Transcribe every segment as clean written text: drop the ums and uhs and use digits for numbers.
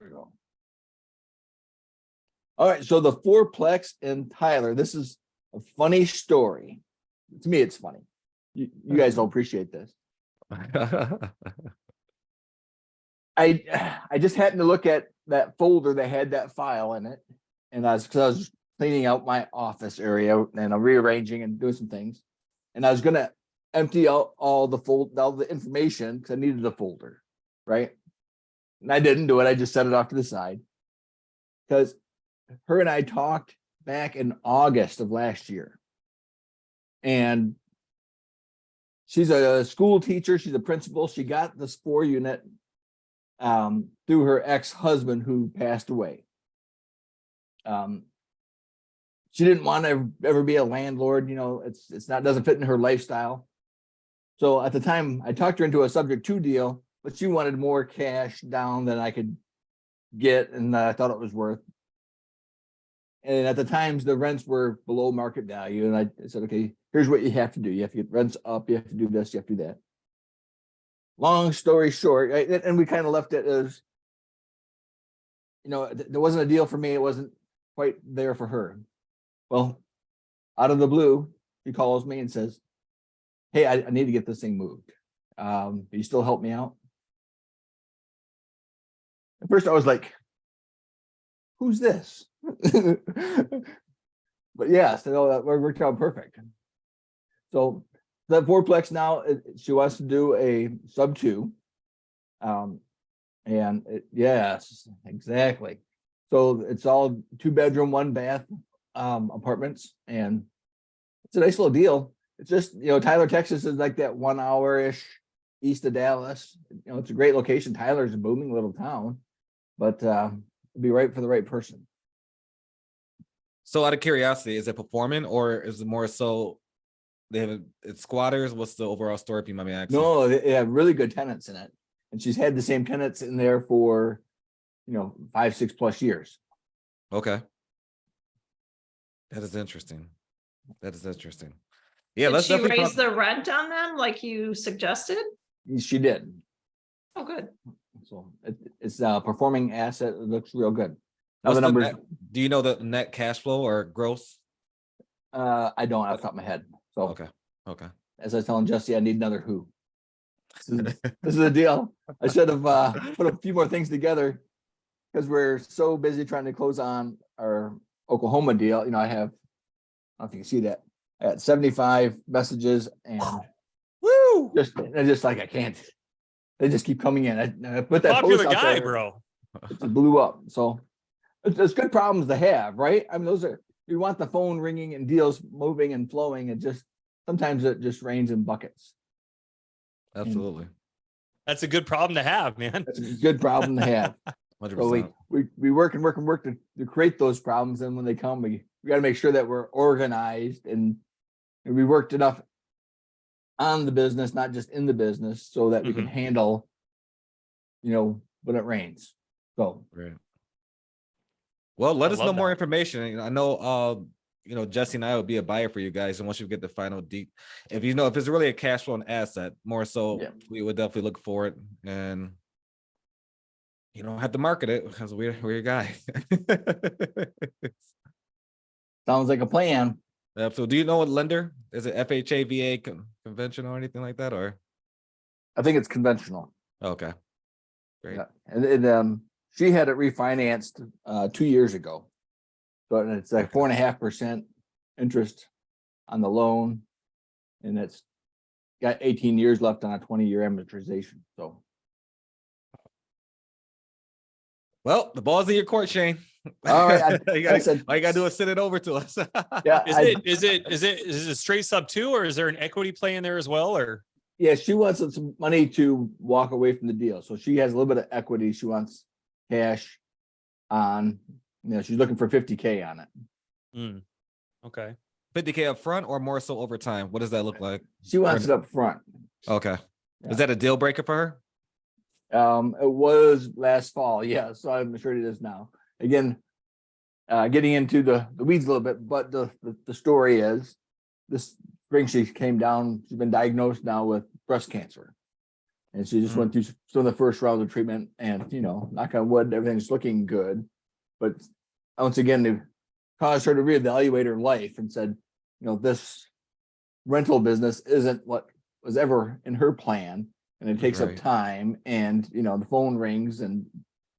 There we go. All right, so the fourplex in Tyler. This is a funny story. To me, it's funny. You guys don't appreciate this. I just happened to look at that folder that had that file in it, and I was cleaning out my office area and I'm rearranging and doing some things, and I was gonna empty out all the information because I needed the folder, right? And I didn't do it. I just set it off to the side because her and I talked back in August of last year, and she's a school teacher. She's a principal. She got the SPOR unit through her ex-husband who passed away. She didn't want to ever be a landlord. You know, it's not, doesn't fit in her lifestyle. So at the time I talked her into a subject to deal, but she wanted more cash down than I could get. And I thought it was worth. And at the times the rents were below market value. And I said, okay, here's what you have to do. You have to get rents up. You have to do this. You have to do that. Long story short, right? And we kind of left it as, you know, there wasn't a deal for me. It wasn't quite there for her. Well, out of the blue, he calls me and says, hey, I need to get this thing moved. Can you still help me out? At first I was like, who's this? But yeah, so that worked out perfect. So that fourplex now, she wants to do a sub-2. Yes, exactly. So it's all 2-bedroom, 1-bath apartments, and it's a nice little deal. It's just, you know, Tyler, Texas is like that 1 hour-ish east of Dallas. You know, it's a great location. Tyler's a booming little town, but it'd be right for the right person. So out of curiosity, is it performing or is it more so it's squatters? What's the overall story, if you might be asking? No, they have really good tenants in it. And she's had the same tenants in there for, you know, 5, 6+ years. Okay. That is interesting. That is interesting. Yeah, Did let's she definitely raise the rent on them like you suggested? She did. Oh, good. So it's a performing asset. It looks real good. Now What's the numbers. do you know the net cash flow or gross? I don't off the top of my head. So Okay. as I was telling Jessie, I need another who. This is a deal. I should have put a few more things together because we're so busy trying to close on our Oklahoma deal. You know, I don't know if you can see that. I got 75 messages and Woo! just like I can't. They just keep coming in. I put that Popular post out guy, there, bro. it blew up. So it's good problems to have, right? I mean, you want the phone ringing and deals moving and flowing. It just sometimes it just rains in buckets. Absolutely. That's a good problem to have, man. That's a good problem to have. 100%. So we work to create those problems, and when they come, we got to make sure that we're organized and we worked enough on the business, not just in the business, so that we can handle, you know, when it rains. So Right. Well, let us know love more that. information. I know you know, Jessie and I would be a buyer for you guys. And once you get the final deep, if you know, if it's really a cash flow and asset, more so, Yeah. we would definitely look for it. And you don't have to market it because we're your guy. sounds like a plan. So do you know what lender? Is it FHA, VA, conventional or anything like that? Or I think it's conventional. okay. Great. Yeah. And she had it refinanced 2 years ago. But it's like 4.5% interest on the loan, and it's got 18 years left on a 20-year amortization. So, Well, the ball's in your court, Shane. all right, all you gotta do is send it over to us. yeah, Is it straight sub-2 or is there an equity play in there as well? Or yeah, she wants some money to walk away from the deal, so she has a little bit of equity. She wants cash on. You know, she's looking for 50K on it. Okay. 50K up front or more so over time? What does that look like? She wants it up front. Okay. Yeah. Is that a deal breaker for her? It was last fall, yeah. So I'm sure it is now. Again, getting into the weeds a little bit, but the story is this spring she came down. She's been diagnosed now with breast cancer. And she just went through some of the first rounds of treatment, and knock on wood, everything's looking good. But once again, it caused her to reevaluate her life and said, this rental business isn't what was ever in her plan, and it takes up Right. time, and the phone rings and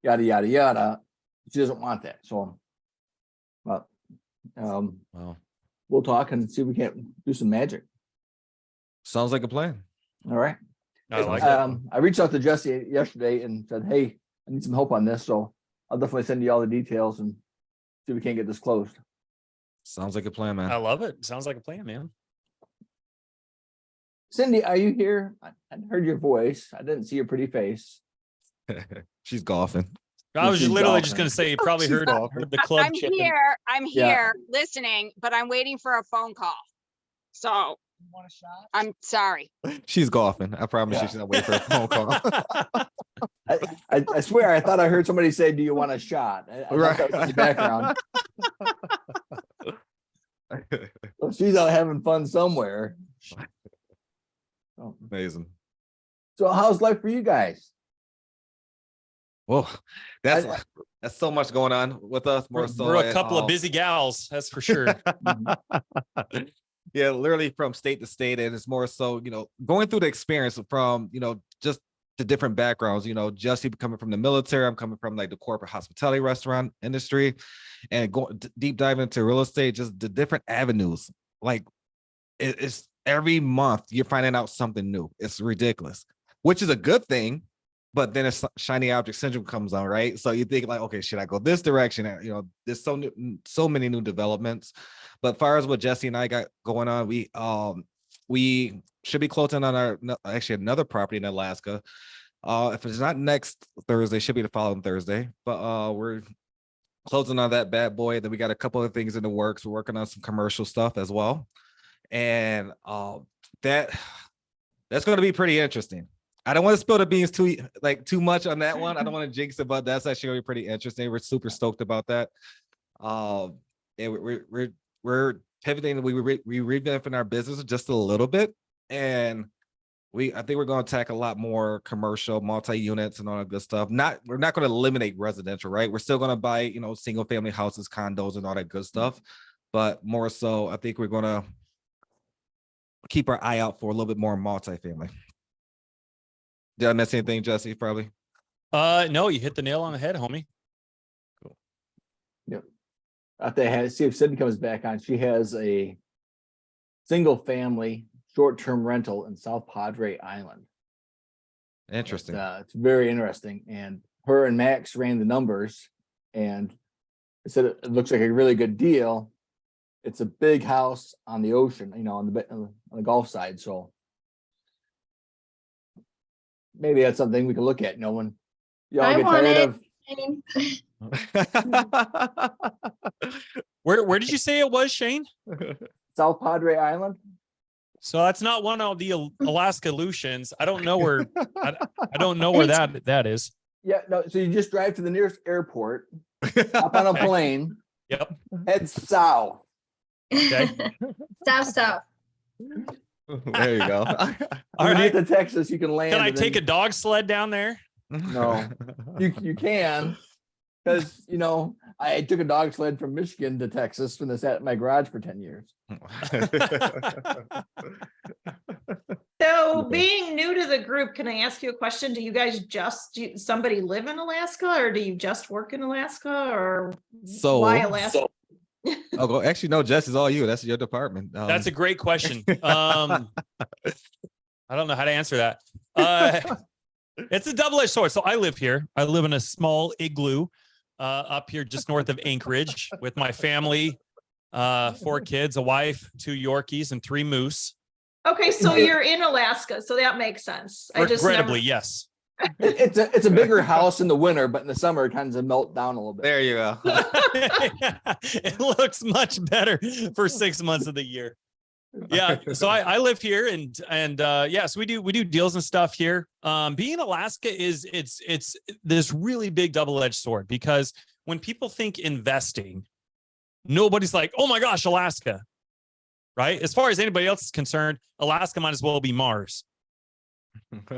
yada yada yada. She doesn't want that. So, but Wow. we'll talk and see if we can't do some magic. Sounds like a plan. All right. I like it. I reached out to Jessie yesterday and said, hey, I need some help on this. So I'll definitely send you all the details and see if we can't get this closed. Sounds like a plan, man. I love it. Sounds like a plan, man. Cindy, are you here? I heard your voice. I didn't see your pretty face. She's golfing. I was She's just literally golfing. just going to say, you probably heard the club I'm chipping. here. I'm Yeah. here listening, but I'm waiting for a phone call. So I'm sorry. She's golfing. I promise you, she's not waiting for a phone call. I swear, I thought I heard somebody say, do you want a shot? I thought that was in the background. Well, she's out having fun somewhere. Oh. Amazing. So how's life for you guys? Whoa, that's so much going on with us. More so, We're a couple of busy gals, that's for sure. Yeah, literally from state to state, and it's more so, going through the experience from, just the different backgrounds. Jessie coming from the military, I'm coming from like the corporate hospitality restaurant industry, and going deep diving into real estate, just the different avenues. Like it's every month you're finding out something new. It's ridiculous, which is a good thing. But then it's shiny object syndrome comes on, right? So you think like, okay, should I go this direction? There's so many new developments. But as far as what Jessie and I got going on, we should be closing on another property in Alaska. If it's not next Thursday, it should be the following Thursday. But we're closing on that bad boy. Then we got a couple of things in the works. We're working on some commercial stuff as well, and that's going to be pretty interesting. I don't want to spill the beans too much on that one. I don't want to jinx it, but that's actually going to be pretty interesting. We're super stoked about that. And we're pivoting. We revamping our business just a little bit, and I think we're going to attack a lot more commercial, multi-units, and all that good stuff. We're not going to eliminate residential, right? We're still going to buy, single family houses, condos, and all that good stuff. But more so, I think we're going to keep our eye out for a little bit more multi-family. Did I miss anything, Jessie? Probably. No, you hit the nail on the head, homie. Cool. Yep. After see if Cindy comes back on, she has a single family short-term rental in South Padre Island. Interesting. It's very interesting. And her and Max ran the numbers, and they said it looks like a really good deal. It's a big house on the ocean, on the Gulf side. So maybe that's something we can look at. When y'all I get want tired it. of Where did you say it was, Shane? South Padre Island. So that's not one of the Alaska Lucians. I don't know where. I don't know where that is. Yeah, no. So you just drive to the nearest airport, hop on a Okay. plane, Yep. head south. Okay. South. There you go. All When you right. get to Texas, you can land. Can I and then- take a dog sled down there? No. You can, because I took a dog sled from Michigan to Texas when they sat in my garage for 10 years. So being new to the group, can I ask you a question? Do you guys somebody live in Alaska, or do you just work in Alaska, or So- why Alaska? I'll go. Actually, no, Jess, it's all you. That's your department. That's a great question. I don't know how to answer that. It's a double-edged sword. So I live here. I live in a small igloo up here just north of Anchorage with my family, 4 kids, a wife, 2 Yorkies, and 3 moose. Okay, so you're in Alaska, so that makes sense. Regrettably, yes. It's a bigger house in the winter, but in the summer it kind of melt down a little bit. There you go. It looks much better for 6 months of the year. Yeah, so I live here, and yeah, so we do deals and stuff here. Being in Alaska it's this really big double-edged sword, because when people think investing, nobody's like, oh my gosh, Alaska, right? As far as anybody else is concerned, Alaska might as well be Mars.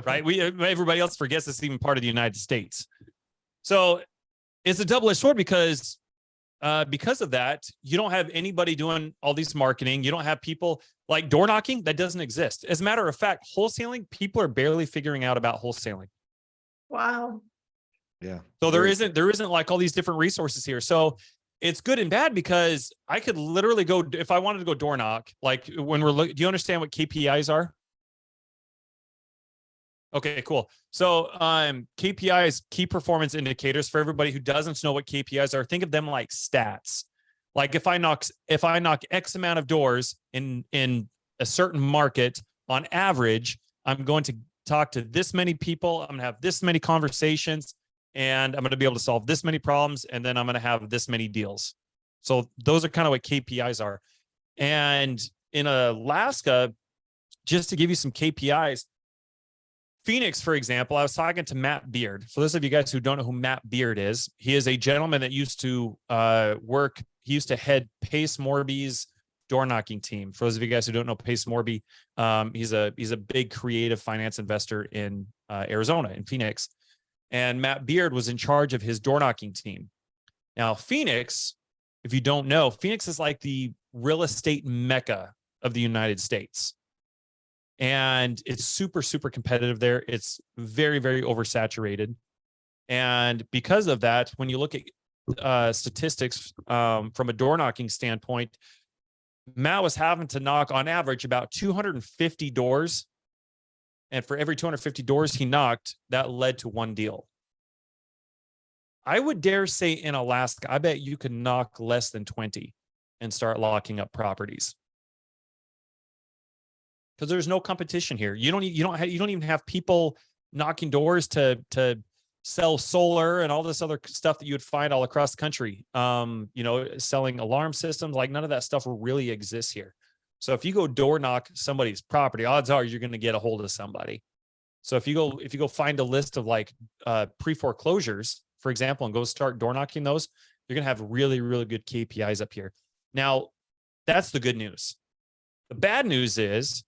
right? Everybody else forgets it's even part of the United States. So it's a double-edged sword because of that, you don't have anybody doing all these marketing. You don't have people like door knocking. That doesn't exist. As a matter of fact, wholesaling, people are barely figuring out about wholesaling. Wow. Yeah. So there isn't like all these different resources here. So it's good and bad because I could literally go, if I wanted to go door knock, like when we're looking, do you understand what KPIs are? Okay, cool. So KPIs, key performance indicators, for everybody who doesn't know what KPIs are, think of them like stats. Like if I knock X amount of doors in a certain market, on average, I'm going to talk to this many people, I'm gonna have this many conversations, and I'm gonna be able to solve this many problems, and then I'm gonna have this many deals. So those are kind of what KPIs are. And in Alaska, just to give you some KPIs, Phoenix, for example, I was talking to Matt Beard. For those of you guys who don't know who Matt Beard is, he is a gentleman that used to he used to head Pace Morby's door knocking team. For those of you guys who don't know Pace Morby, he's a big creative finance investor in Arizona, in Phoenix. And Matt Beard was in charge of his door knocking team. Now, Phoenix, if you don't know, Phoenix is like the real estate mecca of the United States. And it's super, super competitive there. It's very, very oversaturated. And because of that, when you look at statistics from a door knocking standpoint, Matt was having to knock on average about 250 doors. And for every 250 doors he knocked, that led to one deal. I would dare say in Alaska, I bet you could knock less than 20 and start locking up properties. Because there's no competition here. You don't even have people knocking doors to sell solar and all this other stuff that you would find all across the country. Selling alarm systems, like none of that stuff really exists here. So if you go door knock somebody's property, odds are you're going to get a hold of somebody. So if you go find a list of like pre-foreclosures, for example, and go start door knocking those, you're going to have really, really good KPIs up here. Now, that's the good news. The bad news is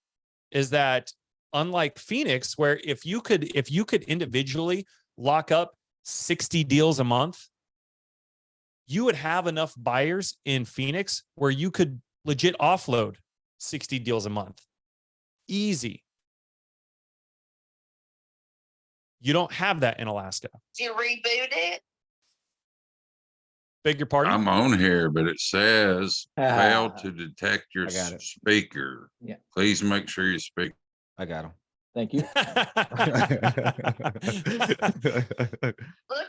that unlike Phoenix, where if you could individually lock up 60 deals a month, you would have enough buyers in Phoenix where you could legit offload 60 deals a month. Easy. You don't have that in Alaska. Did you reboot it? Beg your pardon? I'm on here, but it says fail to detect your I got it. speaker. Yeah. Please make sure you speak. I got him. Thank you. Look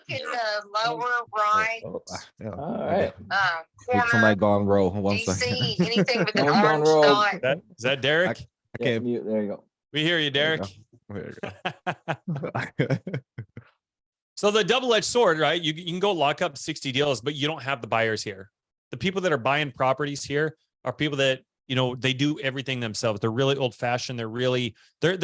in the lower right All right. corner. Somebody gone roll. Do One you second. see anything with an Someone's gone orange rogue. dot? Is that Derek? I Yeah, can't. mute. There you go. We hear you, There you Derek. There you go. So the double-edged sword, right? You can go lock up 60 deals, but you don't have the buyers here. The people that are buying properties here are people that, they do everything themselves. They're really old-fashioned. They're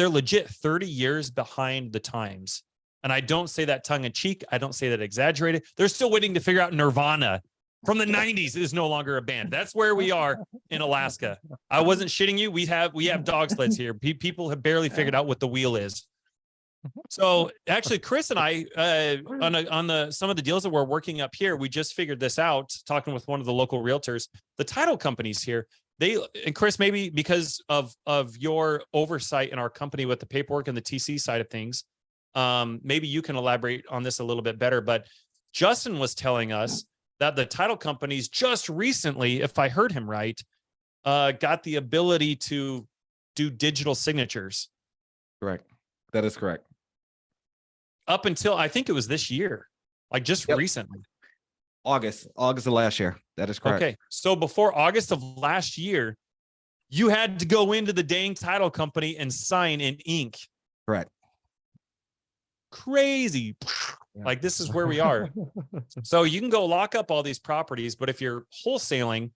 legit 30 years behind the times. And I don't say that tongue in cheek. I don't say that exaggerated. They're still waiting to figure out Nirvana from the 90s is no longer a band. That's where we are in Alaska. I wasn't shitting you. We have dog sleds here. People have barely figured out what the wheel is. So actually, Chris and I, on some of the deals that we're working up here, we just figured this out, talking with one of the local realtors. The title companies here, and Chris, maybe because of your oversight in our company with the paperwork and the TC side of things, maybe you can elaborate on this a little bit better. But Justin was telling us that the title companies just recently, if I heard him right, got the ability to do digital signatures. Correct. That is correct. Up until I think it was this year, like just recently. August of last year. That is correct. Okay. So before August of last year, you had to go into the dang title company and sign in ink. Correct. Crazy. Yeah. Like this is where we are. So you can go lock up all these properties, but if you're wholesaling,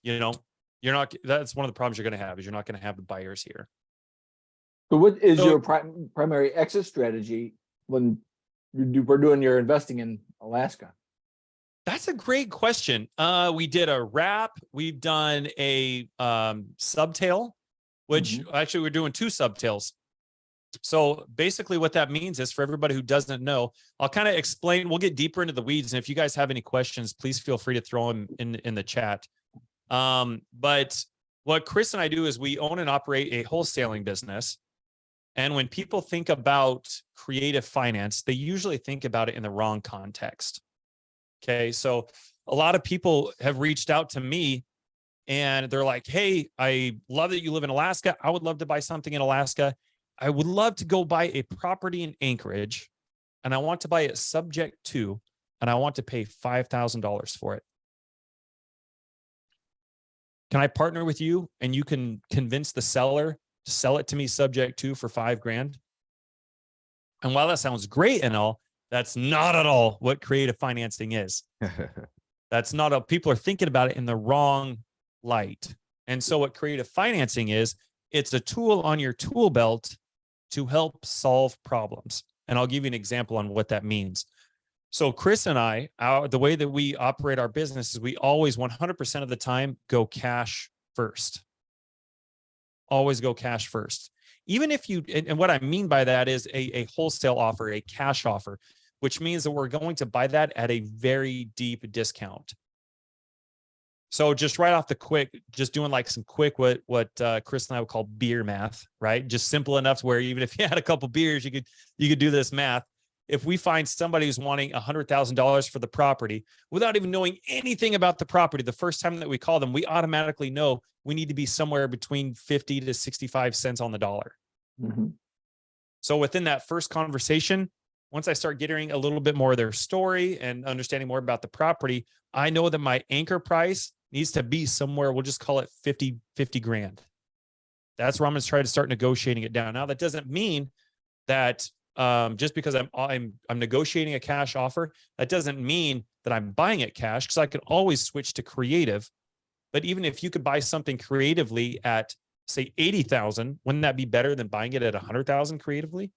you're not, that's one of the problems you're going to have is you're not going to have the buyers here. So what is So- your primary exit strategy when we're doing your investing in Alaska? That's a great question. We did a wrap. We've done a subtail, which actually we're doing 2 subtails. So basically what that means is, for everybody who doesn't know, I'll kind of explain, we'll get deeper into the weeds. And if you guys have any questions, please feel free to throw them in the chat. But what Chris and I do is we own and operate a wholesaling business. And when people think about creative finance, they usually think about it in the wrong context. Okay. So a lot of people have reached out to me and they're like, hey, I love that you live in Alaska. I would love to buy something in Alaska. I would love to go buy a property in Anchorage, and I want to buy it subject to, and I want to pay $5,000 for it. Can I partner with you and you can convince the seller to sell it to me subject to for $5,000? And while that sounds great and all, that's not at all what creative financing is. That's not how people are thinking about it in the wrong light. And so what creative financing is, it's a tool on your tool belt to help solve problems. And I'll give you an example on what that means. So Chris and I, the way that we operate our business is we always 100% of the time go cash first. Always go cash first. Even if you, and what I mean by that is a wholesale offer, a cash offer, which means that we're going to buy that at a very deep discount. So just right off the quick, just doing like some quick, what Chris and I would call beer math, right? Just simple enough to where even if you had a couple beers, you could do this math. If we find somebody who's wanting $100,000 for the property without even knowing anything about the property, the first time that we call them, we automatically know we need to be somewhere between 50 to 65 cents on the dollar. So within that first conversation, once I start getting a little bit more of their story and understanding more about the property, I know that my anchor price needs to be somewhere, we'll just call it 50 grand. That's where I'm going to try to start negotiating it down. Now, that doesn't mean that just because I'm negotiating a cash offer, that doesn't mean that I'm buying it cash, because I can always switch to creative. But even if you could buy something creatively at, say, 80,000, wouldn't that be better than buying it at 100,000 creatively?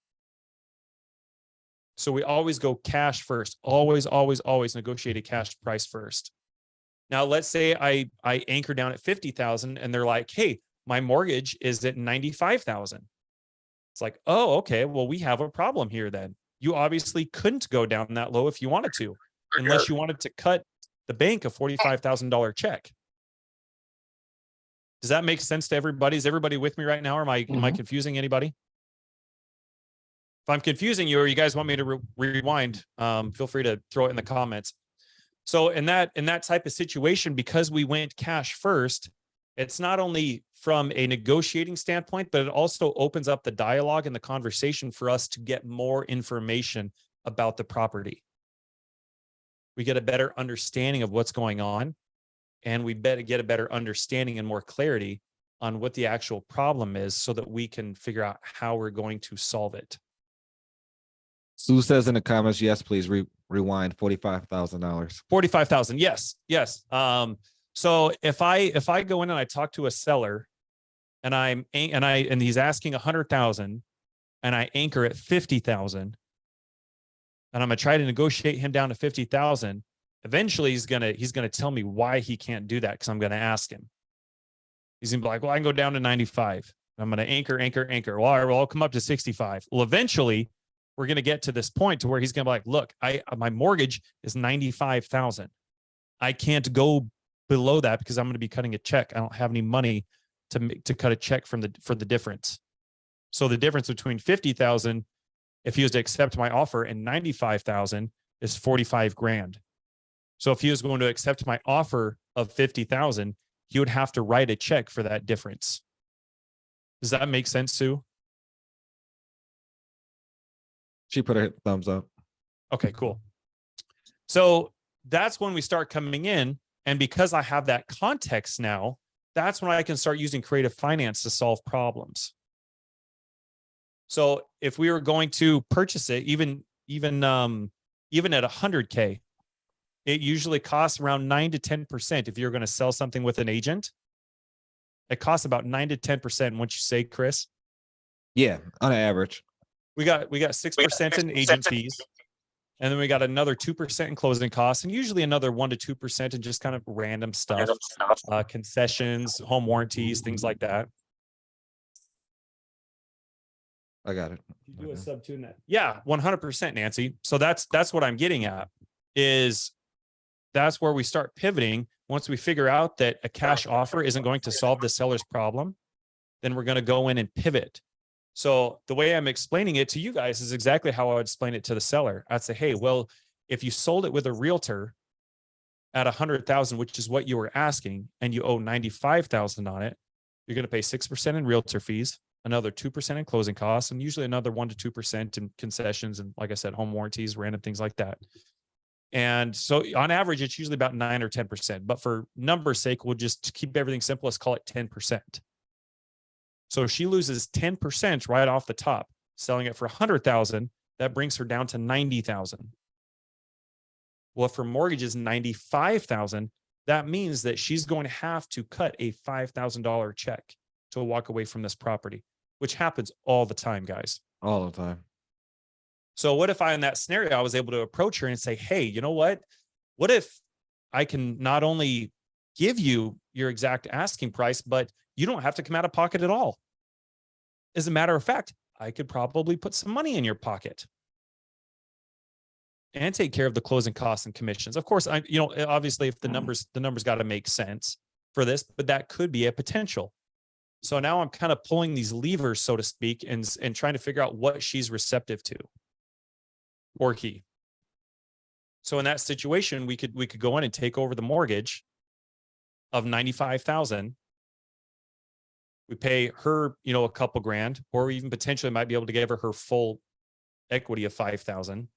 So we always go cash first. Always negotiate a cash price first. Now, let's say I anchor down at 50,000 and they're like, hey, my mortgage is at 95,000. It's like, oh, okay, well, we have a problem here then. You obviously couldn't go down that low if you wanted to, unless you wanted to cut the bank a $45,000 check. Does that make sense to everybody? Is everybody with me right now? Or am I confusing anybody? If I'm confusing you or you guys want me to rewind, feel free to throw it in the comments. So in that type of situation, because we went cash first, it's not only from a negotiating standpoint, but it also opens up the dialogue and the conversation for us to get more information about the property. We get a better understanding of what's going on, and we get a better understanding and more clarity on what the actual problem is so that we can figure out how we're going to solve it. Sue says in the comments, yes, please rewind $45,000. 45,000. Yes. So if I go in and I talk to a seller and he's asking 100,000 and I anchor at 50,000 and I'm going to try to negotiate him down to 50,000, eventually he's going to tell me why he can't do that. Cause I'm going to ask him. He's going to be like, well, I can go down to 95. I'm going to anchor. Well, all right, well, I'll come up to 65. Well, eventually we're going to get to this point to where he's going to be like, look, my mortgage is 95,000. I can't go below that because I'm going to be cutting a check. I don't have any money to cut a check for the difference. So the difference between 50,000, if he was to accept my offer, and 95,000 is 45 grand. So if he was going to accept my offer of 50,000, he would have to write a check for that difference. Does that make sense, Sue? She put her thumbs up. Okay, cool. So that's when we start coming in. And because I have that context now, that's when I can start using creative finance to solve problems. So if we were going to purchase it, even at 100K, it usually costs around 9 to 10%. If you're going to sell something with an agent, it costs about 9 to 10%. What you say, Chris? Yeah, on average. We got 6% in agent fees, and then we got another 2% in closing costs, and usually another 1 to 2% in just kind of random stuff, concessions, home warranties, things like that. I got it. You do a sub two net. Yeah, 100%, Nancy. So that's what I'm getting at, is that's where we start pivoting. Once we figure out that a cash offer isn't going to solve the seller's problem, then we're going to go in and pivot. So the way I'm explaining it to you guys is exactly how I would explain it to the seller. I'd say, hey, well, if you sold it with a realtor at 100,000, which is what you were asking, and you owe 95,000 on it, you're going to pay 6% in realtor fees, another 2% in closing costs, and usually another 1 to 2% in concessions. And like I said, home warranties, random things like that. And so on average, it's usually about 9 or 10%, but for numbers sake, we'll just keep everything simple. Let's call it 10%. So she loses 10% right off the top, selling it for 100,000. That brings her down to 90,000. Well, if her mortgage is 95,000, that means that she's going to have to cut a $5,000 check to walk away from this property, which happens all the time, guys. All the time. So what if in that scenario, I was able to approach her and say, hey, you know what? What if I can not only give you your exact asking price, but you don't have to come out of pocket at all? As a matter of fact, I could probably put some money in your pocket and take care of the closing costs and commissions. Of course, obviously if the numbers got to make sense for this, but that could be a potential. So now I'm kind of pulling these levers, so to speak, and trying to figure out what she's receptive to, or he. So in that situation, we could go in and take over the mortgage of 95,000. We pay her, a couple grand, or even potentially might be able to give her full equity of 5,000.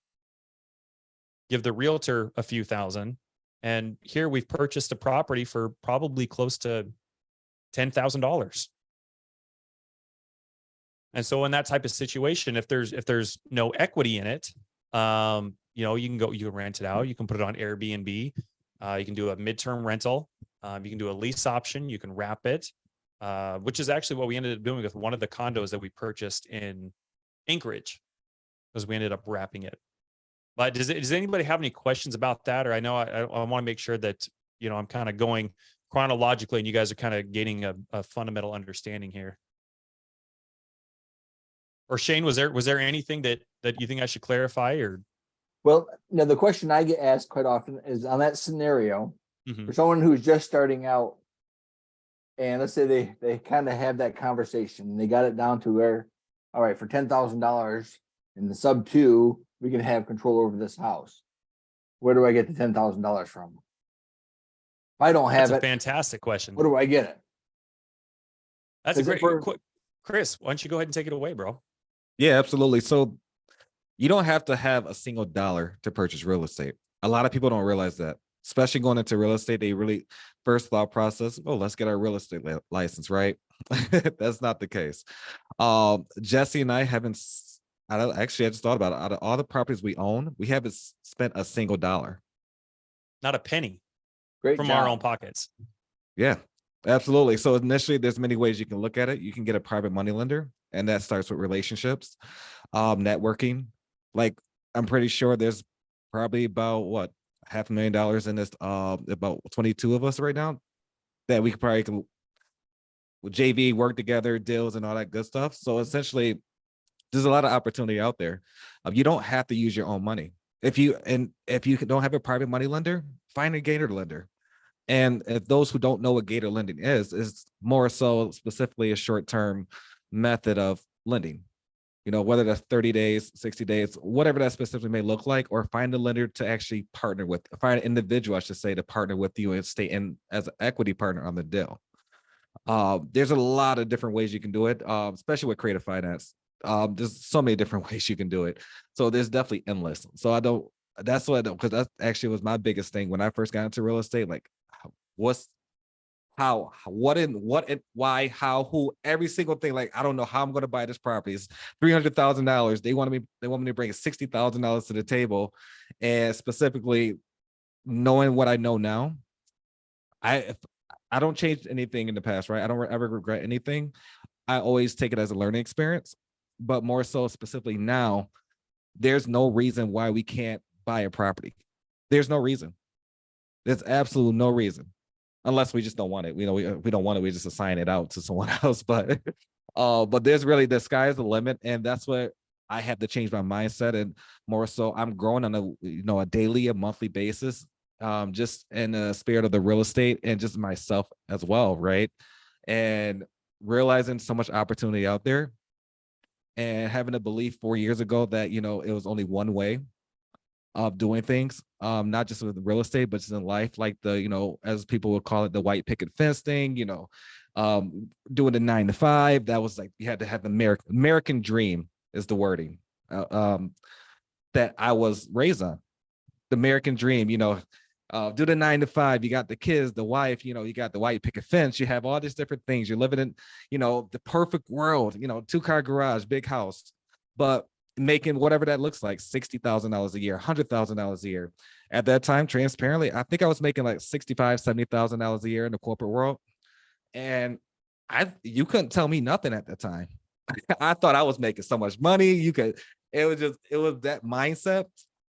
Give the realtor a few thousand. And here we've purchased a property for probably close to $10,000. And so in that type of situation, if there's no equity in it, you can rent it out. You can put it on Airbnb. You can do a midterm rental. You can do a lease option. You can wrap it, which is actually what we ended up doing with one of the condos that we purchased in Anchorage, because we ended up wrapping it. But does anybody have any questions about that? Or I know I want to make sure that, I'm kind of going chronologically and you guys are kind of gaining a fundamental understanding here. Or Shane, was there anything that you think I should clarify? Or Well, now the question I get asked quite often is on that scenario, Mhm. for someone who's just starting out, and let's say they kind of have that conversation and they got it down to where, all right, for $10,000 in the sub 2, we can have control over this house. Where do I get the $10,000 from? If I don't have that's a it, fantastic question. where do I get it? That's a Is it great, for- Chris, why don't you go ahead and take it away, bro? Yeah, absolutely. So you don't have to have a single dollar to purchase real estate. A lot of people don't realize that, especially going into real estate. They really first thought process, oh, let's get our real estate license, right? That's not the case. Jessie and I haven't, I just thought about it. Out of all the properties we own, we haven't spent a single dollar. Not a penny Great from job. our own pockets. Yeah, absolutely. So initially, there's many ways you can look at it. You can get a private money lender, and that starts with relationships, networking. Like, I'm pretty sure there's probably about $500,000 in this, about 22 of us right now, that we could probably with JV work together, deals and all that good stuff. So essentially, there's a lot of opportunity out there. You don't have to use your own money. If you don't have a private money lender, find a gator lender. And if those who don't know what gator lending is more so specifically a short-term method of lending. Whether that's 30 days, 60 days, whatever that specifically may look like, or find a lender to actually partner with, find an individual, I should say, to partner with you and stay in as an equity partner on the deal. There's a lot of different ways you can do it, especially with creative finance. There's so many different ways you can do it. So there's definitely endless. So that's what I don't, because that actually was my biggest thing when I first got into real estate. Like, why, how, who, every single thing. Like, I don't know how I'm going to buy this property. It's $300,000. They want me to bring $60,000 to the table. And specifically knowing what I know now, I don't change anything in the past, right? I don't ever regret anything. I always take it as a learning experience, but more so specifically now, there's no reason why we can't buy a property. There's no reason. There's absolutely no reason. Unless we just don't want it. We don't want it. We just assign it out to someone else. But But there's really, the sky is the limit, and that's what I have to change my mindset, and more so I'm growing on a daily, a monthly basis, just in the spirit of the real estate and just myself as well, right? And realizing so much opportunity out there, and having a belief 4 years ago that it was only one way of doing things, not just with real estate, but just in life, like as people would call it, the white picket fence thing, doing the 9 to 5. That was like, you had to have the American dream is the wording that I was raised on. The American dream, do the 9 to 5. You got the kids, the wife, you got the white picket fence. You have all these different things. You're living in, the perfect world, 2-car garage, big house, but making whatever that looks like, $60,000 a year, $100,000 a year. At that time, transparently, I think I was making like $65,000, $70,000 a year in the corporate world. And you couldn't tell me nothing at that time. I thought I was making so much money. It was that mindset.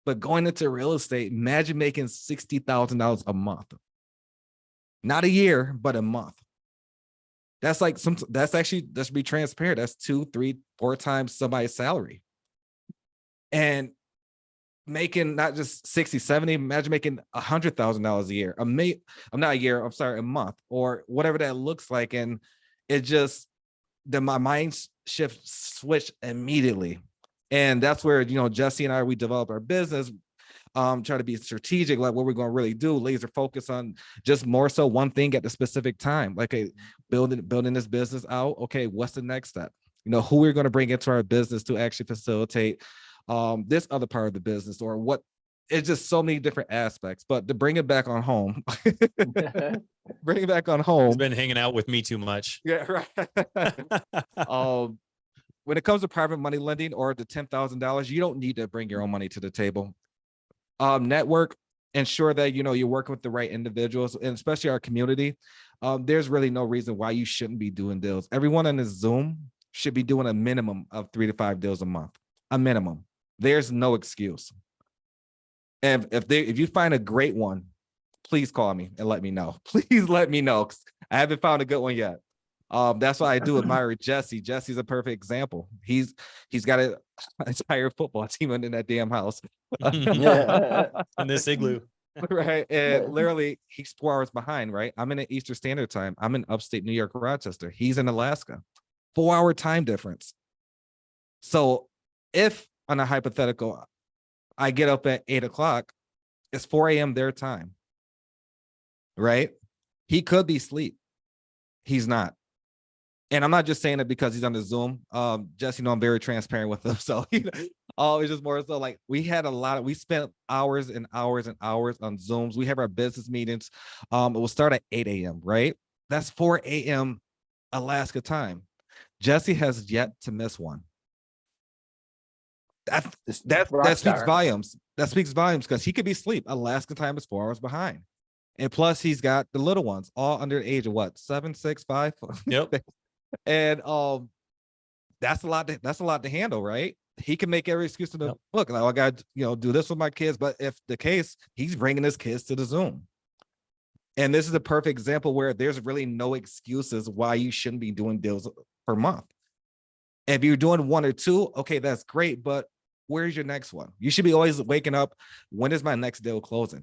But going into real estate, imagine making $60,000 a month. Not a year, but a month. That's like that's to be transparent. That's 2, 3, 4 times somebody's salary. And making not just 60, 70, imagine making $100,000 a year. A month, or whatever that looks like. And it just, my mind switched immediately. And that's where, Jessie and I, we developed our business, try to be strategic, like what we're going to really do, laser focus on just more so one thing at the specific time, like building this business out. Okay, what's the next step? Who we're going to bring into our business to actually facilitate this other part of the business, or what. It's just so many different aspects. But to bring it back on home, He's been hanging out with me too much. Yeah, right. When it comes to private money lending or the $10,000, you don't need to bring your own money to the table. Network, ensure that you're working with the right individuals, and especially our community. There's really no reason why you shouldn't be doing deals. Everyone in this Zoom should be doing a minimum of 3 to 5 deals a month. A minimum. There's no excuse. And if you find a great one, please call me and let me know. Please let me know, 'cause I haven't found a good one yet. That's why I do admire Jessie. Jesse's a perfect example. He's got an entire football team in that damn house. In this igloo. Right. And literally he's 4 hours behind, right? I'm in an Eastern Standard Time. I'm in upstate New York, Rochester. He's in Alaska. 4-hour time difference. So if on a hypothetical, I get up at 8 o'clock, it's 4 a.m. their time. Right? He could be asleep. He's not. And I'm not just saying it because he's on the Zoom. Jessie, I'm very transparent with him. So, it's just more so like we spent hours and hours and hours on Zooms. We have our business meetings. It will start at 8 a.m., right? That's 4 a.m. Alaska time. Jessie has yet to miss one. That speaks volumes. That speaks volumes because he could be asleep. Alaska time is 4 hours behind. And plus he's got the little ones all under the age of what? 7, 6, 5. Yep. And that's a lot to handle, right? He can make every excuse to the book. Like, I got to do this with my kids. But if the case, he's bringing his kids to the Zoom. And this is a perfect example where there's really no excuses why you shouldn't be doing deals per month. If you're doing 1 or 2, okay, that's great. But where's your next one? You should be always waking up. When is my next deal closing?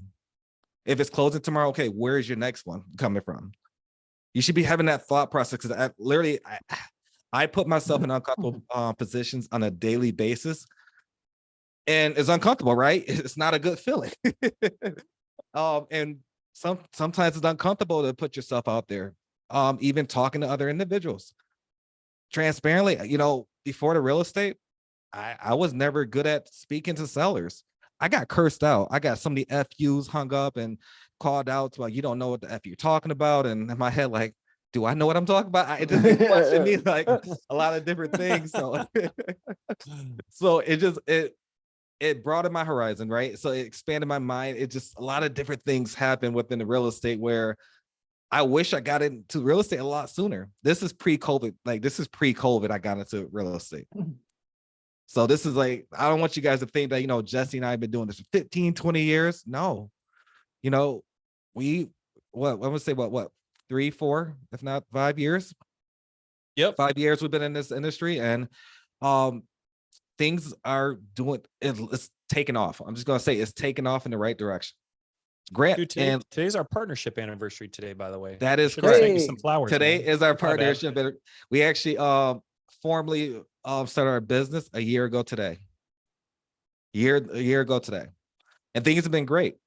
If it's closing tomorrow, okay, where's your next one coming from? You should be having that thought process, because I put myself in uncomfortable positions on a daily basis, and it's uncomfortable, right? It's not a good feeling. And sometimes it's uncomfortable to put yourself out there, even talking to other individuals. Transparently, before the real estate, I was never good at speaking to sellers. I got cursed out. I got so many FUs hung up and called out to, like, you don't know what the F you're talking about. And in my head, like, do I know what I'm talking about? I just question me like a lot of different things. So, so it broadened my horizon, right? So it expanded my mind. It just, a lot of different things happen within the real estate where I wish I got into real estate a lot sooner. This is pre-COVID. I got into real estate. So this is like, I don't want you guys to think that, Jessie and I have been doing this for 15, 20 years. No, I'm gonna say what, 3, 4, if not 5 years. Yep. 5 years we've been in this industry, and things are doing it's taking off. I'm just gonna say it's taking off in the right direction. Grant, Dude, and today's our partnership anniversary today, by the way. that is Should have sent you correct. some flowers. today man. is our My bad. partnership. We actually formally started our business a year ago today. A year ago today, and things have been great.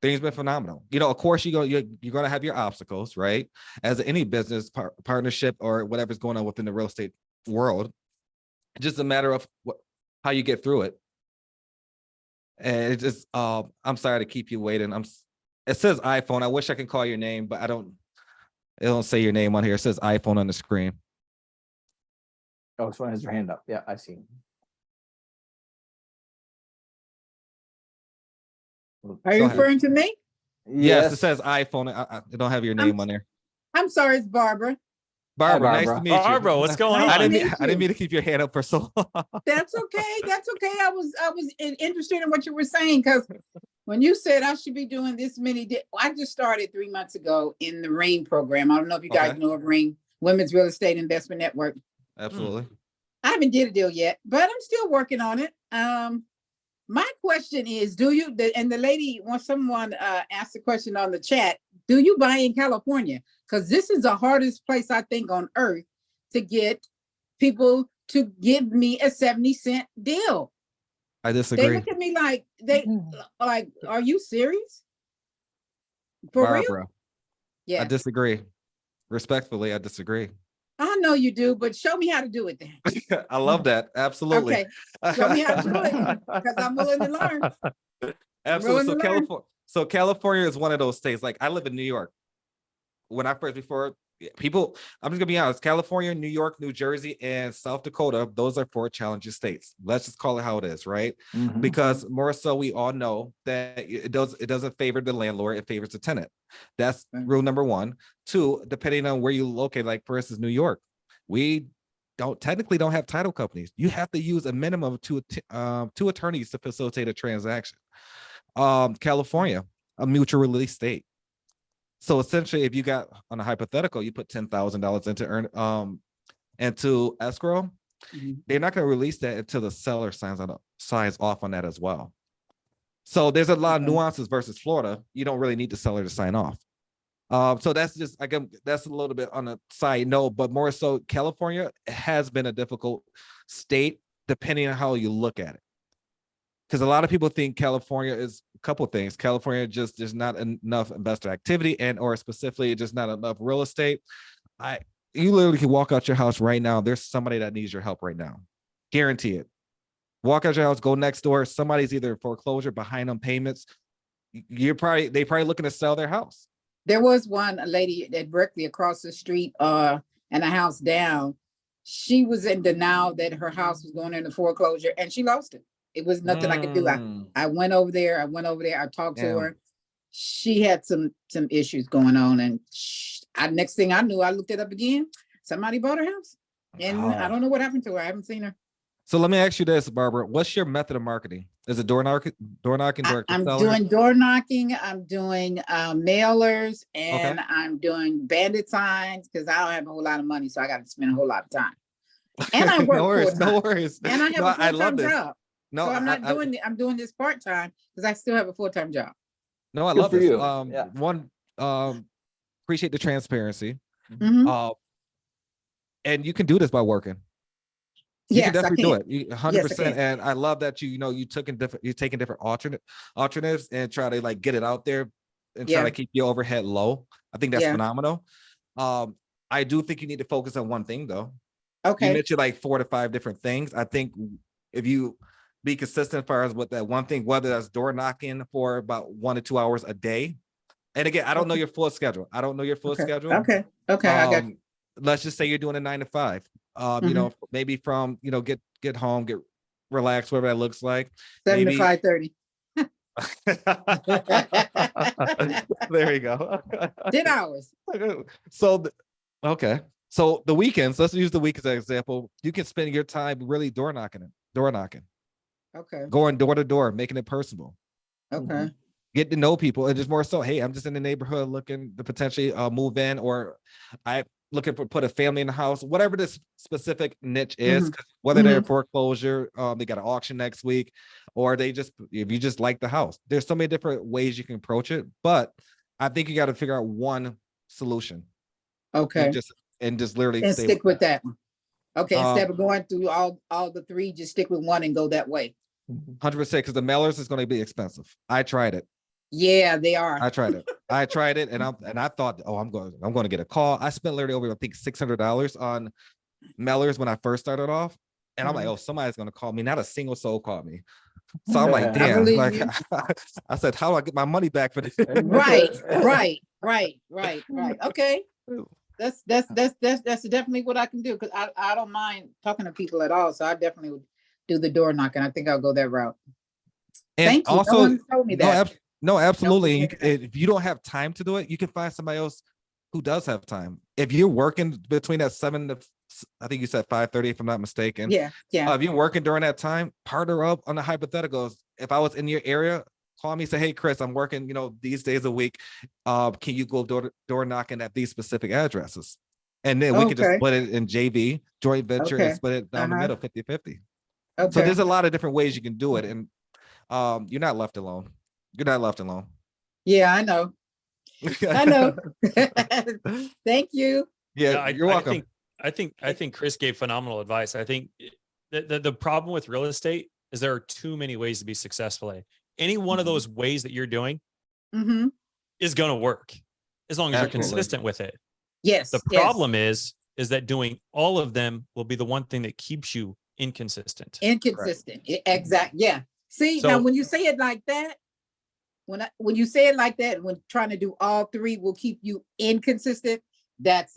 Things have been phenomenal. You know, of course, you're going to have your obstacles, right? As any business partnership or whatever's going on within the real estate world, it's just a matter of how you get through it. And it's just, I'm sorry to keep you waiting. It says iPhone. I wish I could call your name, but it don't say your name on here. It says iPhone on the screen. Oh, someone has their hand up. Yeah, I see. Are you Go ahead. referring to me? Yes, it says iPhone. I don't have your name on there. I'm sorry, it's Barbara. Barbara, nice Barbara. to meet you. Barbara, what's going Nice on? to meet I didn't you. mean to keep your hand up for so long. That's okay. That's okay. I was interested in what you were saying, because when you said I should be doing this many, I just started 3 months ago in the RING program. I don't know if you guys Okay. know of RING, Women's Real Estate Investment Network. Absolutely. I haven't did a deal yet, but I'm still working on it. My question is, and the lady, when someone asked the question on the chat, do you buy in California? Because this is the hardest place, I think, on earth to get people to give me a 70-cent deal. I They disagree. look at me like, are you serious? For real? Barbara, I Yeah, disagree. Respectfully, I disagree. I know you do, but show me how to do it then. I love that. Absolutely. Okay, show me how to do it, because I'm willing to learn. Absolutely. So willing to learn. California is one of those states. Like, I live in New York. When I people, I'm just gonna be honest, California, New York, New Jersey, and South Dakota, those are 4 challenging states. Let's just call it how it is, right? Mhm. Because more so, we all know that it doesn't favor the landlord, it favors the tenant. That's Right. rule number 1. 2, depending on where you locate, like for instance, New York, we technically don't have title companies. You have to use a minimum of 2 attorneys to facilitate a transaction. California, a mutual release state. So essentially, if you got, on a hypothetical, you put $10,000 into escrow, Mhm. they're not going to release that until the seller signs off on that as well. So there's a lot of Okay. nuances versus Florida. You don't really need the seller to sign off. So that's just, that's a little bit on a side note, but more so, California has been a difficult state depending on how you look at it. Because a lot of people think California is a couple of things. California just there's not enough investor activity, and or specifically just not enough real estate. You literally can walk out your house right now. There's somebody that needs your help right now. Guarantee it. Walk out your house, go next door. Somebody's either in foreclosure, behind on payments. They probably looking to sell their house. There was a lady at Berkeley across the street, and a house down. She was in denial that her house was going into foreclosure, and she lost it. It was nothing I could do. I went over there. I talked to Yeah. her. She had some issues going on, and next thing I knew, I looked it up again. Somebody bought her house, and I Oh. don't know what happened to her. I haven't seen her. So let me ask you this, Barbara. What's your method of marketing? Is it door knocking, direct to I'm seller? doing door knocking. I'm doing mailers, and I'm doing bandit signs, because I don't have a whole lot of money, so I got to spend a whole lot of time. And I work No worries, full-time. no worries. And I have No, a I love full-time this. job. No, So I'm doing this part-time because I still have a full-time job. No, I Good love for this. you. Yeah. One, appreciate the transparency. Mhm. And you can do this by working. You can Yes, I definitely do can. it. You Yes, 100%. I can. And I love that you're taking different alternatives and try to like get it out there and try Yeah. to keep your overhead low. I think that's Yeah. phenomenal. I do think you need to focus on one thing though. You Okay. mentioned like 4 to 5 different things. I think if you be consistent as far as with that one thing, whether that's door knocking for about 1 to 2 hours a day. And again, I don't know your full schedule. I don't know your full Okay. schedule. Okay. Okay. I got you. Let's just say you're doing a 9 to 5. Mhm. Maybe from, get home, get relaxed, whatever that looks like. 7 to maybe- 5:30. There you go. 10 hours. Okay. So the weekends, let's use the week as an example. You can spend your time really door knocking, Okay. going door to door, making it personal. Okay. Get to know people, and just more so, hey, I'm just in the neighborhood looking to potentially move in, or looking for put a family in the house, whatever this specific niche is, 'cause whether they're foreclosure, they got an auction next week, or they just, if you just like the house, there's so many different ways you can approach it. But I think you got to figure out one solution. Okay. And just literally And stay stick with that one. Okay, Um, instead of going through all the three, just stick with one and go that way. 100%, because the mailers is going to be expensive. I tried it. Yeah, they are. I tried it, and I thought, oh, I'm going to get a call. I spent literally over, I think, $600 on mailers when I first started off, and I'm like, oh, somebody's going to call me. Not a single soul called me. So I'm like, damn. believe Like, you. I said, how do I get my money back for this? Right. Okay. That's definitely what I can do, because I don't mind talking to people at all. So I definitely would do the door knocking. I think I'll go that route. And Thank you. No also, one told me that. no, absolutely. forget that. If you don't have time to do it, you can find somebody else who does have time. If you're working between that 7 to, I think you said 5:30, if I'm not mistaken. Yeah. If you're working during that time, partner up on the hypotheticals. If I was in your area, call me, say, hey, Chris, I'm working, these days a week. Can you go door knocking at these specific addresses? And then we can just Okay. split it in JV, joint venture, Okay. and split it down the Uh-huh. middle, 50-50. So Okay. there's a lot of different ways you can do it. And you're not left alone. You're not left alone. Yeah, I know. I know. Thank you. Yeah, you're welcome. I think Chris gave phenomenal advice. I think the problem with real estate is there are too many ways to be successful at. Any one of those ways that you're doing Mm-hmm. is going to work as long as Absolutely. you're consistent with it. Yes. The problem is that doing all of them will be the one thing that keeps you inconsistent. Inconsistent. Exact. Yeah. See, So- now when you say it like that, when you say it like that, when trying to do all three will keep you inconsistent, that's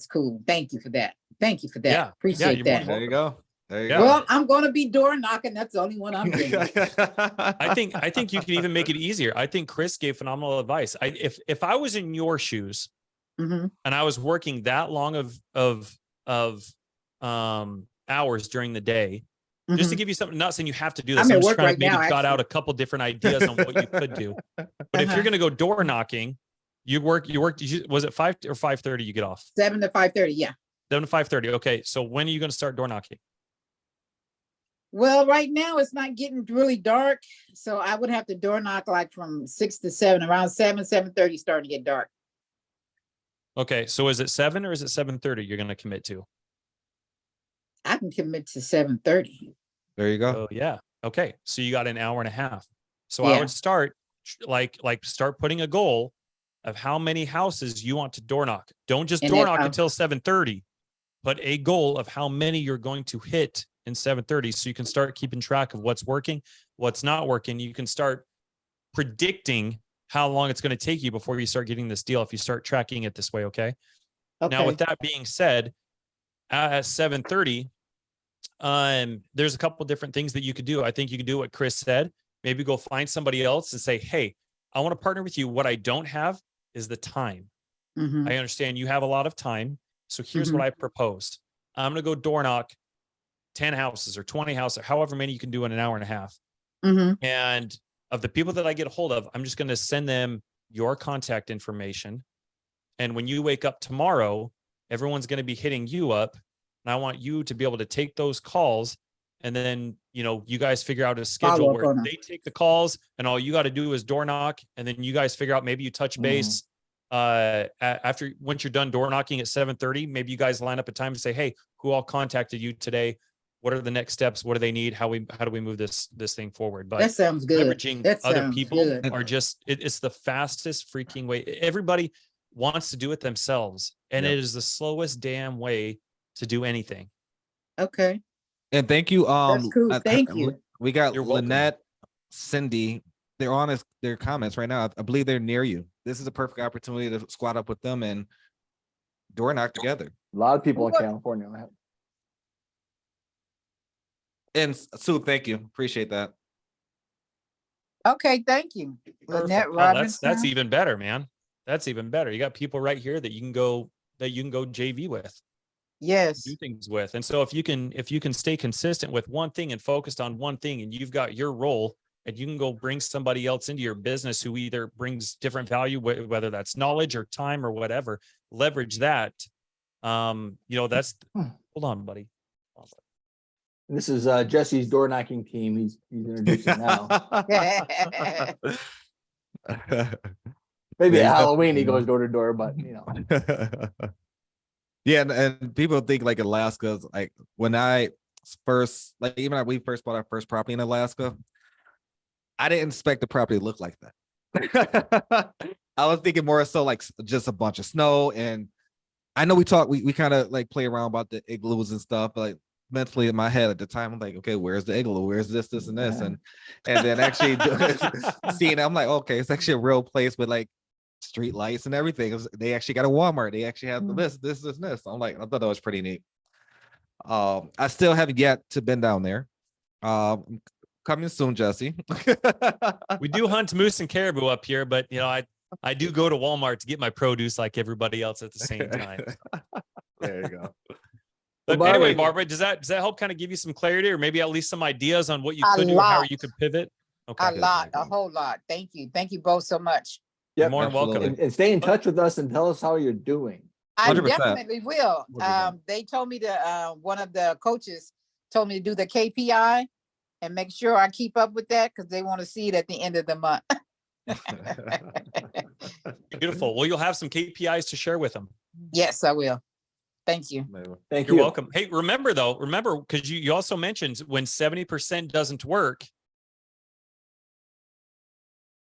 cool. Thank you for that. Thank you for that. Yeah. Appreciate you're that. There you go. There you Yeah. go. Well, I'm gonna be door knocking. That's the only one I'm doing. I think you can even make it easier. I think Chris gave phenomenal advice. If I was in your shoes Mhm. and I was working that long of hours during the day, just to Mhm. give you something, not saying you have to do I'm this. at I'm just work trying right to maybe now, dot out actually. a couple different ideas on what you could do. But if Uh-huh. you're going to go door knocking, you work, was it 5 or 5:30 you get off? 7 to 5:30. Yeah. 7 to 5:30. Okay. So when are you going to start door knocking? Well, right now it's not getting really dark, so I would have to door knock like from 6 to 7. Around 7:30, starting to get dark. Okay. So is it 7 or is it 7:30 you're going to commit to? I can commit to 7:30. There you go. Oh yeah. Okay. So you got an hour and a half. So I Yeah. would start start putting a goal of how many houses you want to door knock. Don't just And door then, knock until 7:30, but a goal of how many you're going to hit in 7:30. So you can start keeping track of what's working, what's not working. You can start predicting how long it's going to take you before you start getting this deal. If you start tracking it this way. Okay. Okay. Now, with that being said, at 7:30, there's a couple different things that you could do. I think you could do what Chris said. Maybe go find somebody else and say, hey, I want to partner with you. What I don't have is the time. Mhm. I understand you have a lot of time. So here's what I propose. I'm going to go door knock 10 houses or 20 houses, however many you can do in an hour and a half. Mhm. And of the people that I get a hold of, I'm just going to send them your contact information. And when you wake up tomorrow, everyone's going to be hitting you up. And I want you to be able to take those calls. And then, you guys figure out a schedule Follow up where on 'em. they take the calls and all you got to do is door knock. And then you guys figure out, maybe you touch base once you're done door knocking at 7:30, maybe you guys line up a time to say, hey, who all contacted you today? What are the next steps? What do they need? How do we move this thing forward? But That sounds good. leveraging That other sounds people good. are just, it's the fastest freaking way. Everybody wants to do it themselves. And Yep. it is the slowest damn way to do anything. Okay. And thank you. That's cool. Thank you. We got You're welcome. Lynette, Cindy. They're on their comments right now. I believe they're near you. This is a perfect opportunity to squat up with them and door knock together. A lot of people in What? California have. And Sue, thank you. Appreciate that. Okay. Thank you. Lynette Perfect. Oh, that's Robinson. even better, man. That's even better. You got people right here that you can go JV with, Yes. do things with. And so if you can stay consistent with one thing and focused on one thing, and you've got your role and you can go bring somebody else into your business who either brings different value, whether that's knowledge or time or whatever, leverage that. That's, hold on, buddy. This is Jesse's door knocking team. He's introducing now. Maybe Yeah, at he's Halloween he definitely, goes door to door, but yeah, and people think like Alaska's like when I first like even when we first bought our first property in Alaska, I didn't expect the property to look like that. I was thinking more so like just a bunch of snow, and I know we kind of like play around about the igloos and stuff, but like mentally in my head at the time, I'm like, okay, where's the igloo? Where's this, and this, and then actually seeing it, I'm like, okay, it's actually a real place with like street lights and everything. They actually got a Walmart. They actually have this. I'm like, I thought that was pretty neat. I still haven't yet to been down there. Coming soon, Jesse. We do hunt moose and caribou up here, but I do go to Walmart to get my produce like everybody else at the same time. There you go. But Well, anyway, Barbara, Barbara, does that help kind of give you some clarity, or maybe at least some ideas on what you A could do or how lot. you could pivot? Okay. A whole lot. Thank you. Thank you both so much. You're Yep. more than welcome. Absolutely. and stay in touch with us and tell us how you're doing. I 100%. definitely will. 100%. They told me to, one of the coaches told me to do the KPI and make sure I keep up with that because they want to see it at the end of the month. Beautiful. Well, you'll have some KPIs to share with them. Yes, I will. Thank you. Thank You're you. welcome. Hey, remember because you also mentioned when 70% doesn't work,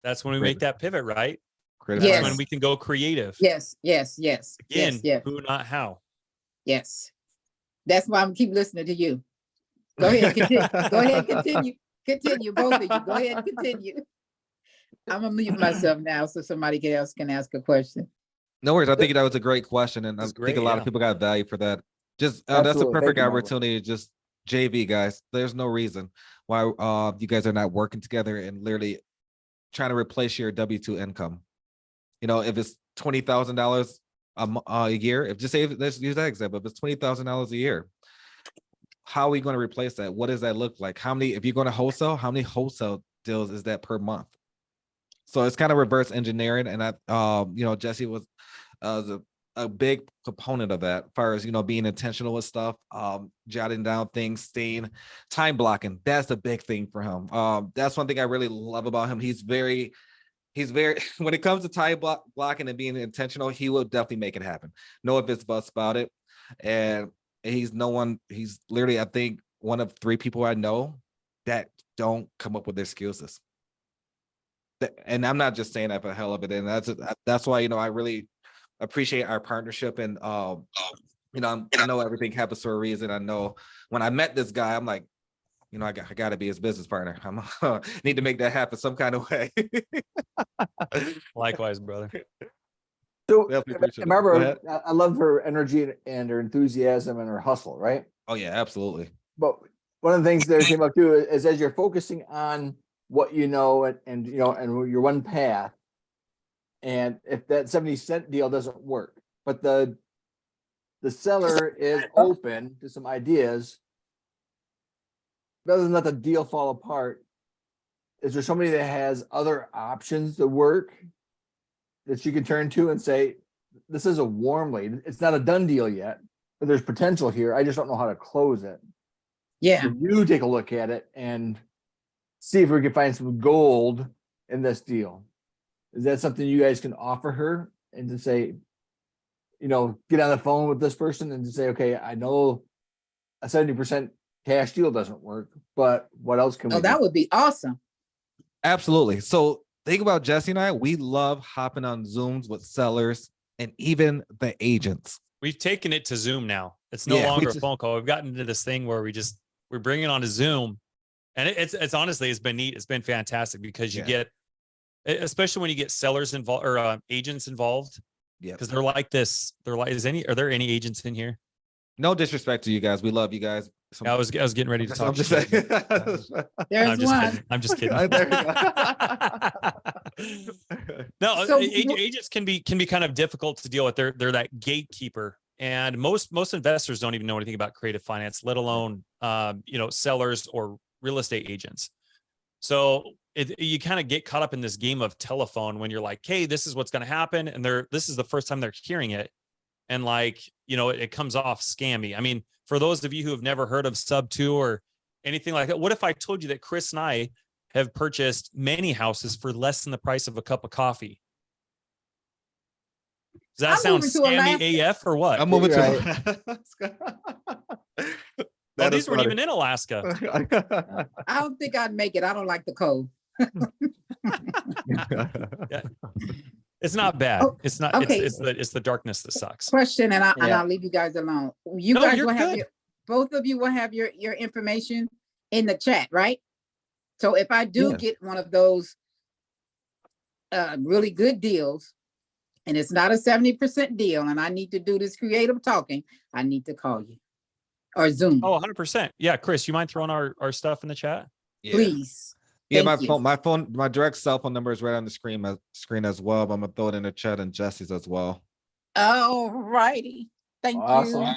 that's when we make that pivot, right? That's Yes. when we can go creative. Yes. Again, Yes. who, not how. Yes. That's why I'm keep listening to you. Go ahead, continue. Go ahead, continue. Continue, both of you. Go ahead, continue. I'm gonna mute myself now so somebody else can ask a question. No worries. I think that was a great question, and I That's think great, a lot yeah. of people got value for that. Just that's a Absolutely. perfect Thank you, Barbara. opportunity. Just JV guys, there's no reason why you guys are not working together and literally trying to replace your W-2 income. If it's $20,000 a year, let's use that example. If it's $20,000 a year, how are we going to replace that? What does that look like? If you're going to wholesale, how many wholesale deals is that per month? So it's kind of reverse engineering, and Jessie was a big component of that, as far as being intentional with stuff, jotting down things, staying time blocking. That's a big thing for him. That's one thing I really love about him. He's very when it comes to time blocking and being intentional, he will definitely make it happen. No ifs, buts about it. And he's literally, I think, one of 3 people I know that don't come up with their excuses. And I'm not just saying that for the hell of it. And that's why, I really appreciate our partnership. And, I know everything happens for a reason. I know when I met this guy, I'm like, I got to be his business partner. I need to make that happen some kind of way. Likewise, brother. So, Definitely appreciate it. Go Barbara, ahead. I love her energy and her enthusiasm and her hustle, right? Oh yeah, absolutely. But one of the things that came up too is as you're focusing on what you know and your one path, and if that 70-cent deal doesn't work, but the seller is open to some ideas, rather than let the deal fall apart, is there somebody that has other options that work that you can turn to and say, this is a warm lead. It's not a done deal yet, but there's potential here. I just don't know how to close it. Yeah. So you take a look at it and see if we can find some gold in this deal. Is that something you guys can offer her and to say, get on the phone with this person and to say, okay, I know a 70% cash deal doesn't work, but what else can we Oh, that do? would be awesome. Absolutely. So think about Jessie and I, we love hopping on Zooms with sellers and even the agents. We've taken it to Zoom now. It's no longer a phone call. We've gotten into this thing where we're bringing it on to Zoom, and it's honestly, it's been neat. It's been fantastic because you get, especially when you get sellers involved or agents involved. Yeah. Because they're like this. Are there any agents in here? No disrespect to you guys. We love you guys. I was getting ready to talk. I'm just saying. There's one. I'm just kidding. No, So- agents can be kind of difficult to deal with. They're that gatekeeper, and most investors don't even know anything about creative finance, let alone sellers or real estate agents. So you kind of get caught up in this game of telephone when you're like, hey, this is what's going to happen. And this is the first time they're hearing it. And like, it comes off scammy. I mean, for those of you who have never heard of Subto or anything like that, what if I told you that Chris and I have purchased many houses for less than the price of a cup of coffee? Does that I'm sound moving to scammy AF or what? I'm moving Right. to. Well, these weren't even in Alaska. I don't think I'd make it. I don't like the cold. It's not bad. Oh, It's not. okay. It's the darkness that sucks. Question, and Yeah. I'll leave you guys alone. You No, guys you're will have good. both of you will have your information in the chat, right? So if I do Yeah. get one of those really good deals, and it's not a 70% deal, and I need to do this creative talking, I need to call you or Zoom, Oh, 100%. Yeah, Chris, you mind throwing our stuff in the chat? Yeah. please. Yeah, Thank you. my direct cell phone number is right on the screen as well. But I'm gonna throw it in the chat and Jesse's as well. All righty. Thank Awesome. you.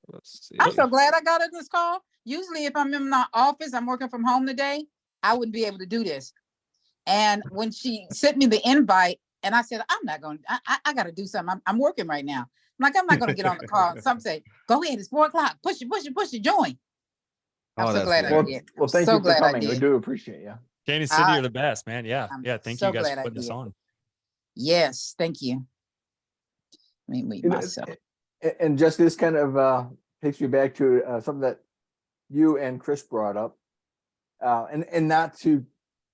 Let's see. I'm so glad I got in this call. Usually if I'm in my office, I'm working from home today, I wouldn't be able to do this. And when she sent me the invite and I said, I'm not going, I got to do something. I'm working right now. I'm not going to get on the call. Some say, go ahead, it's 4:00. Push it, join. I'm Oh, so that's glad I good. did. Well, thank So you for glad I coming. We did. do appreciate you. Kansas City Ah, are the best, man. Yeah. I'm Yeah. Thank so you guys glad for I putting this did. on. Yes, thank you. Let me mute You know, myself. And just this kind of takes me back to something that you and Chris brought up, and not to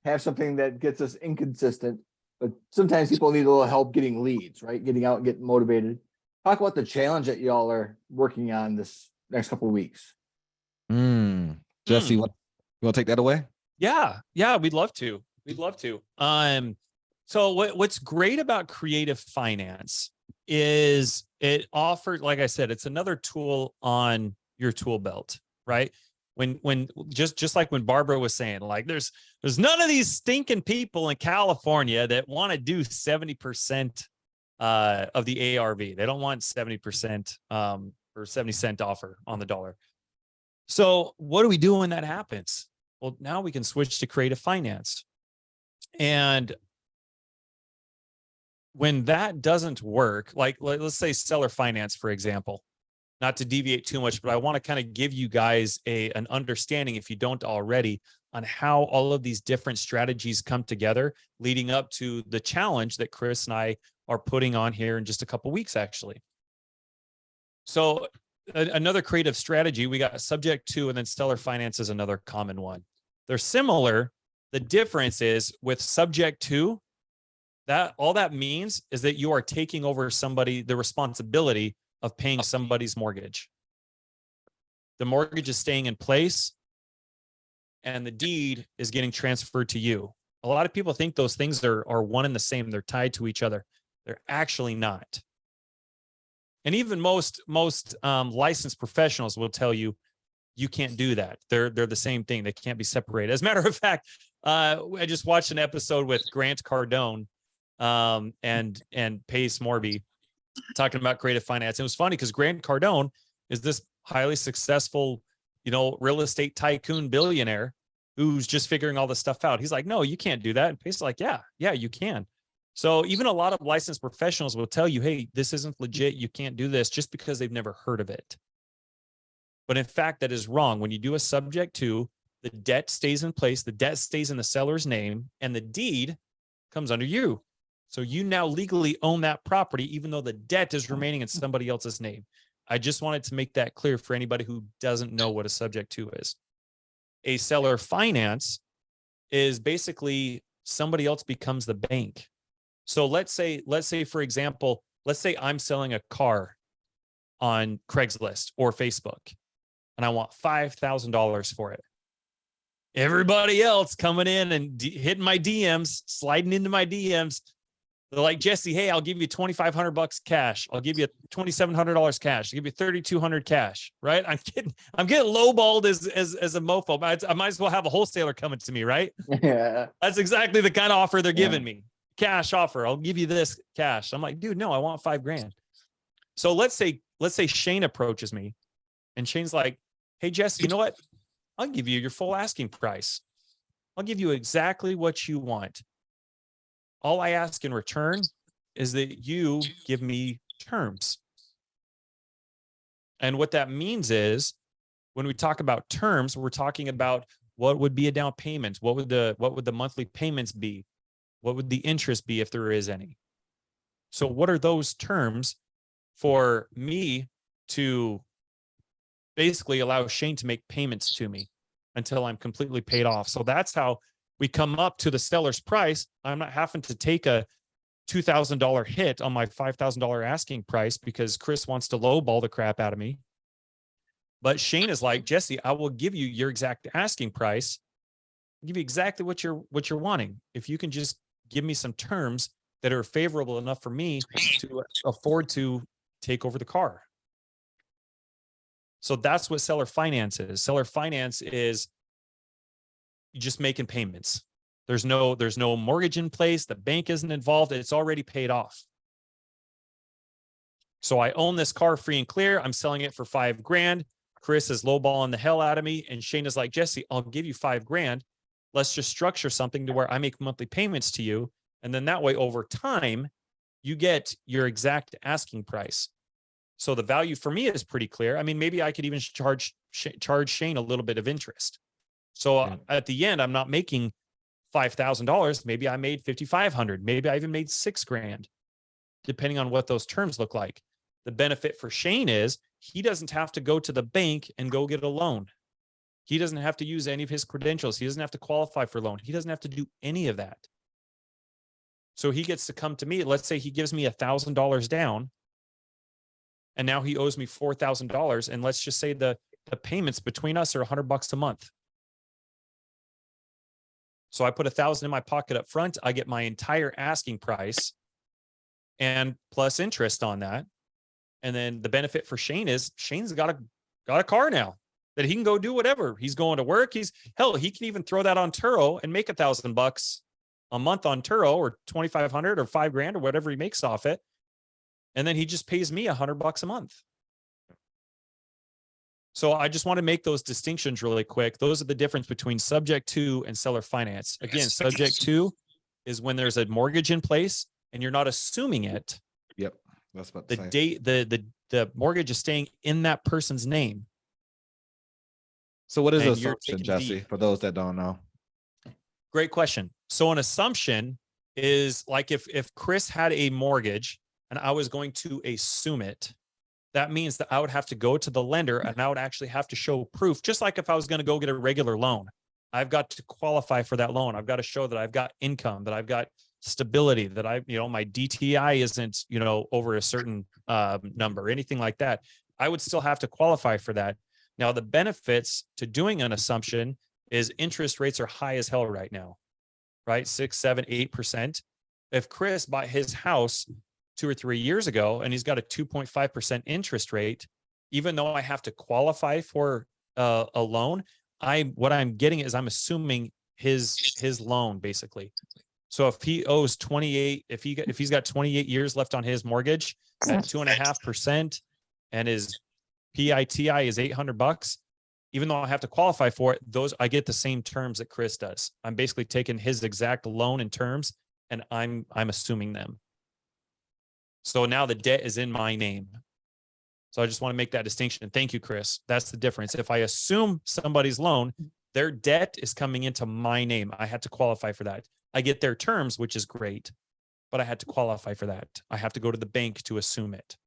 have something that gets us inconsistent, but sometimes people need a little help getting leads, right? Getting out and getting motivated. Talk about the challenge that y'all are working on this next couple of weeks. Jesse, you want to take that away? Yeah. Yeah. We'd love to. So what's great about creative finance is it offers, like I said, it's another tool on your tool belt, right? When just like when Barbara was saying, like there's none of these stinking people in California that want to do 70% of the ARV. They don't want 70% or 70 cent offer on the dollar. So what do we do when that happens? Well, now we can switch to creative finance. And when that doesn't work, like let's say seller finance, for example, not to deviate too much, but I want to kind of give you guys an understanding, if you don't already, on how all of these different strategies come together leading up to the challenge that Chris and I are putting on here in just a couple weeks, actually. So another creative strategy, we got subject to, and then seller finance is another common one. They're similar. The difference is with subject to, that all that means is that you are taking over the responsibility of paying somebody's mortgage. The mortgage is staying in place and the deed is getting transferred to you. A lot of people think those things are one and the same. They're tied to each other. They're actually not. And even most licensed professionals will tell you, you can't do that. They're the same thing. They can't be separated. As a matter of fact, I just watched an episode with Grant Cardone and Pace Morby talking about creative finance. It was funny because Grant Cardone is this highly successful, real estate tycoon billionaire who's just figuring all this stuff out. He's like, no, you can't do that. And Pace is like, yeah, you can. So even a lot of licensed professionals will tell you, hey, this isn't legit. You can't do this, just because they've never heard of it. But in fact, that is wrong. When you do a subject to, the debt stays in place, the debt stays in the seller's name, and the deed comes under you. So you now legally own that property, even though the debt is remaining in somebody else's name. I just wanted to make that clear for anybody who doesn't know what a subject to is. A seller finance is basically somebody else becomes the bank. So let's say, for example, let's say I'm selling a car on Craigslist or Facebook, and I want $5,000 for it. Everybody else coming in and hitting my DMs, sliding into my DMs, they're like, Jesse, hey, I'll give you $2,500 cash. I'll give you $2,700 cash. I'll give you $3,200 cash, right? I'm getting lowballed as a mofo. I might as well have a wholesaler coming to me, right? Yeah. That's exactly the kind of offer they're giving me. Cash offer. I'll give you this cash. I'm like, dude, no, I want $5,000. So let's say Shane approaches me and Shane's like, hey, Jesse, you know what? I'll give you your full asking price. I'll give you exactly what you want. All I ask in return is that you give me terms. And what that means is when we talk about terms, we're talking about what would be a down payment? What would the monthly payments be? What would the interest be if there is any? So what are those terms for me to basically allow Shane to make payments to me until I'm completely paid off? So that's how we come up to the seller's price. I'm not having to take a $2,000 hit on my $5,000 asking price because Chris wants to lowball the crap out of me. But Shane is like, Jessie, I will give you your exact asking price. I'll give you exactly what you're wanting. If you can just give me some terms that are favorable enough for me to afford to take over the car. So that's what seller finance is. Seller finance is just making payments. There's no mortgage in place. The bank isn't involved. It's already paid off. So I own this car free and clear. I'm selling it for $5,000. Chris is lowballing the hell out of me. And Shane is like, Jessie, I'll give you $5,000. Let's just structure something to where I make monthly payments to you. And then that way, over time, you get your exact asking price. So the value for me is pretty clear. I mean, maybe I could even charge Shane a little bit of interest. So at the end, I'm not making $5,000. Maybe I made $5,500. Maybe I even made $6,000, depending on what those terms look like. The benefit for Shane is he doesn't have to go to the bank and go get a loan. He doesn't have to use any of his credentials. He doesn't have to qualify for a loan. He doesn't have to do any of that. So he gets to come to me. Let's say he gives me $1,000 down, and now he owes me $4,000. And let's just say the payments between us are $100 a month. So I put $1,000 in my pocket up front. I get my entire asking price and plus interest on that. And then the benefit for Shane is Shane's got a car now that he can go do whatever. He's going to work. He can even throw that on Turo and make $1,000 a month on Turo, or $2,500 or $5,000 or whatever he makes off it. And then he just pays me $100 a month. So I just want to make those distinctions really quick. Those are the difference between subject to and seller finance. Again, subject to is when there's a mortgage in place and you're not assuming it. Yep. That's about the date, the mortgage is staying in that person's name. So what is And an you're assumption, taking Jessie, for those that don't know? Great question. So an assumption is like if Chris had a mortgage and I was going to assume it, that means that I would have to go to the lender and I would actually have to show proof, just like if I was going to go get a regular loan. I've got to qualify for that loan. I've got to show that I've got income, that I've got stability, that my DTI isn't, over a certain number, anything like that. I would still have to qualify for that. Now, the benefits to doing an assumption is interest rates are high as hell right now, right? 6, 7, 8%. If Chris bought his house 2 or 3 years ago and he's got a 2.5% interest rate, even though I have to qualify for a loan, what I'm getting is I'm assuming his loan basically. So if he owes 28, if he's got 28 years left on his mortgage at 2.5% and his PITI is $800, even though I have to qualify for it, I get the same terms that Chris does. I'm basically taking his exact loan and terms and I'm assuming them. So now the debt is in my name. So I just want to make that distinction. And thank you, Chris. That's the difference. If I assume somebody's loan, their debt is coming into my name. I had to qualify for that. I get their terms, which is great, but I had to qualify for that. I have to go to the bank to assume it.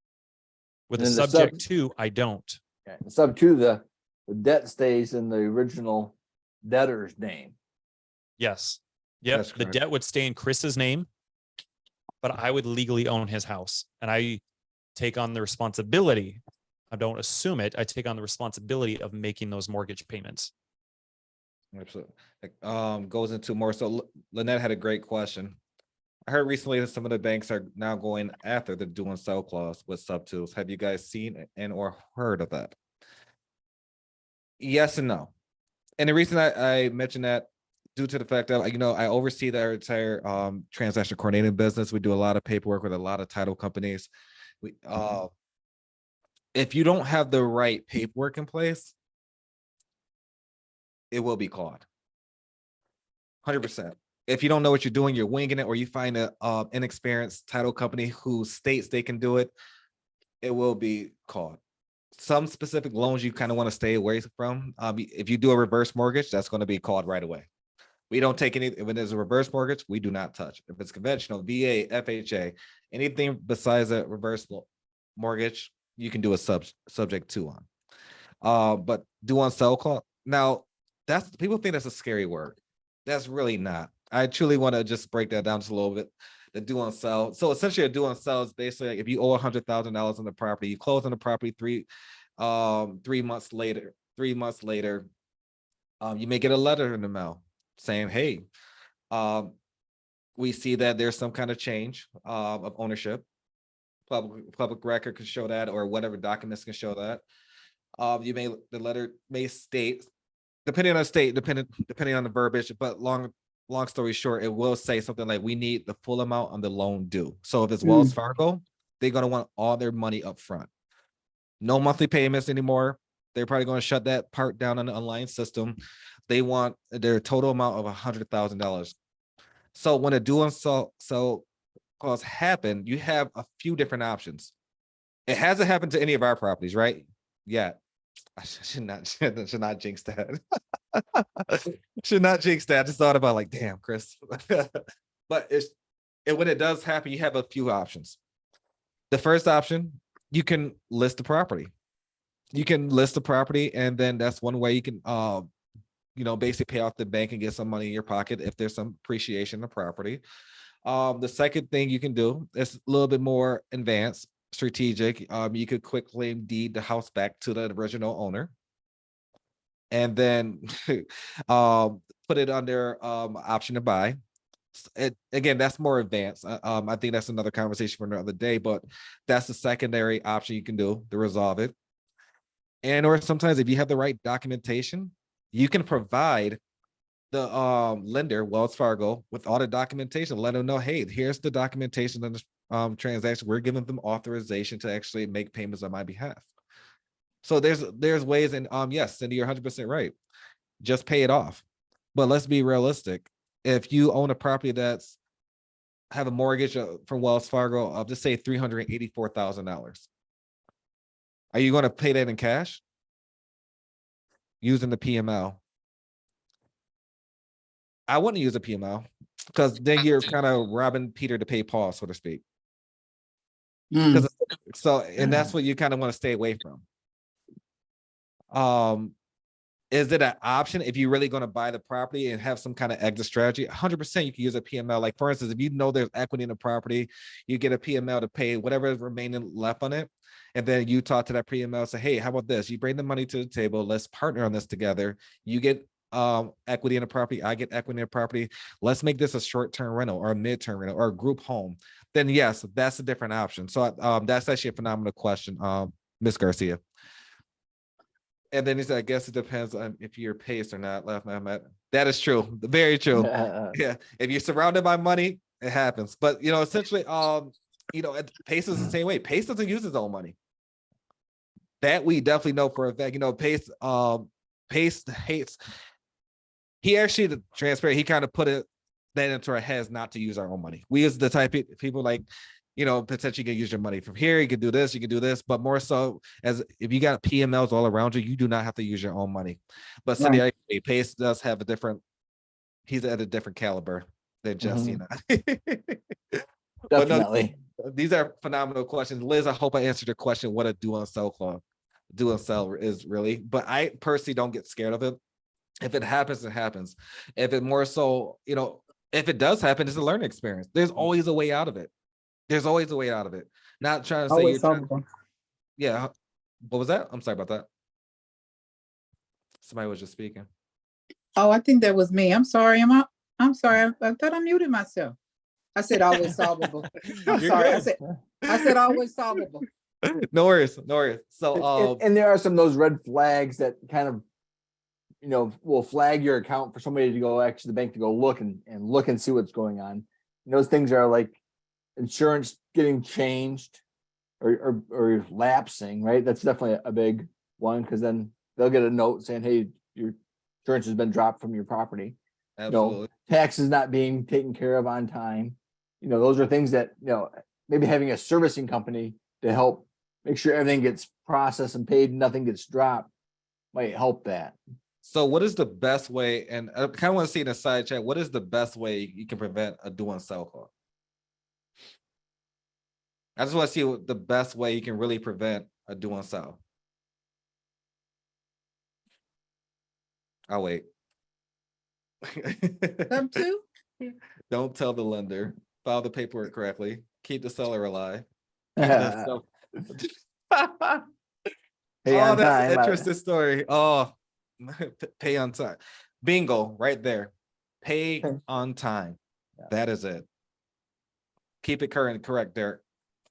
With a subject to, I don't. Okay. Sub to the debt stays in the original debtor's name. Yes. Yep. That's The correct. debt would stay in Chris's name, but I would legally own his house and I take on the responsibility. I don't assume it. I take on the responsibility of making those mortgage payments. Absolutely. Goes into more. So Lynette had a great question. I heard recently that some of the banks are now going after the do and sell clause with Subtos. Have you guys seen and or heard of that? Yes and no. And the reason I mentioned that due to the fact that, I oversee their entire transaction coordinating business. We do a lot of paperwork with a lot of title companies. If you don't have the right paperwork in place, it will be caught. 100%. If you don't know what you're doing, you're winging it, or you find a inexperienced title company who states they can do it, it will be called. Some specific loans you kind of want to stay away from. If you do a reverse mortgage, that's going to be called right away. We don't take any, if it is a reverse mortgage, we do not touch. If it's conventional, VA, FHA, anything besides a reverse mortgage, you can do a subject to on. But due on sell clause, now that's, people think that's a scary word. That's really not. I truly want to just break that down just a little bit. The due on sell. So essentially a due on sell is basically like if you owe $100,000 on the property, you close on the property 3 months later, you may get a letter in the mail saying, hey, we see that there's some kind of change of ownership. Public record can show that, or whatever documents can show that. The letter may state, depending on the state, depending on the verbiage, but long story short, it will say something like, we need the full amount on the loan due. So if it's Wells Fargo, they're going to want all their money up front. No monthly payments anymore. They're probably going to shut that part down on the online system. They want their total amount of $100,000. So when a due on sell clause happen, you have a few different options. It hasn't happened to any of our properties, right? Yeah. I should not jinx that. Should not jinx that. I just thought about like, damn, Chris. But when it does happen, you have a few options. The first option, you can list the property. You can list the property, and then that's one way you can basically pay off the bank and get some money in your pocket if there's some appreciation in the property. The second thing you can do is a little bit more advanced, strategic. You could quick claim deed the house back to the original owner, and then put it under option to buy. Again, that's more advanced. I think that's another conversation for another day, but that's the secondary option you can do to resolve it. And or sometimes if you have the right documentation, you can provide the lender, Wells Fargo, with all the documentation. Let them know, hey, here's the documentation on the transaction. We're giving them authorization to actually make payments on my behalf. So there's ways, and yes, Cindy, you're 100% right. Just pay it off. But let's be realistic. If you own a property that's have a mortgage from Wells Fargo of, just say, $384,000, are you going to pay that in cash using the PML? I wouldn't use a PML, because then you're kind of robbing Peter to pay Paul, so to speak. So, and that's what you kind of want to stay away from. Is it an option if you're really going to buy the property and have some kind of exit strategy? 100% you can use a PML. Like, for instance, if you know there's equity in the property, you get a PML to pay whatever is remaining left on it. And then you talk to that PML, say, hey, how about this? You bring the money to the table. Let's partner on this together. You get equity in the property. I get equity in the property. Let's make this a short-term rental or a mid-term rental or a group home. Then yes, that's a different option. So that's actually a phenomenal question, Ms. Garcia. And then he said, I guess it depends on if you're paced or not. Left, Matt. That is true. Very true. Yeah. If you're surrounded by money, it happens. But essentially, Pace is the same way. Pace doesn't use his own money. That we definitely know for a fact. Pace hates. He actually, transparent, he kind of put that into our heads not to use our own money. We is the type of people like, potentially can use your money from here. You can do this, but more so as if you got PMLs all around you, you do not have to use your own money. But Cindy, right. Pace does have he's at a different caliber than Jessie and I. Definitely. No, these are phenomenal questions. Liz, I hope I answered your question. What a due on sell clause, due on sell is really, but I personally don't get scared of it. If it happens, it happens. If it more so, if it does happen, it's a learning experience. There's always a way out of it. There's always a way out of it. Not trying to say you're trying, yeah. What was that? I'm sorry about that. Somebody was just speaking. Oh, I think that was me. I'm sorry. I'm sorry. I thought I muted myself. I said always solvable. I'm sorry. I said always solvable. No worries. So and there are some of those red flags that kind of will flag your account for somebody to go actually the bank to go look and see what's going on. And those things are like insurance getting changed or lapsing, right? That's definitely a big one, because then they'll get a note saying, hey, your insurance has been dropped from your property. Absolutely. Taxes not being taken care of on time. Those are things that, maybe having a servicing company to help make sure everything gets processed and paid, and nothing gets dropped might help that. So what is the best way, and I kind of want to see in the side chat, what is the best way you can prevent a due on sell call? I just want to see what the best way you can really prevent a due on sell. I'll wait. Subto? Don't tell the lender. File the paperwork correctly. Keep the seller alive. Pay Oh, on that's time. an interesting story. Oh, pay on time. Bingo, right there. Pay on time. That is it. Keep it current, correct, Derek.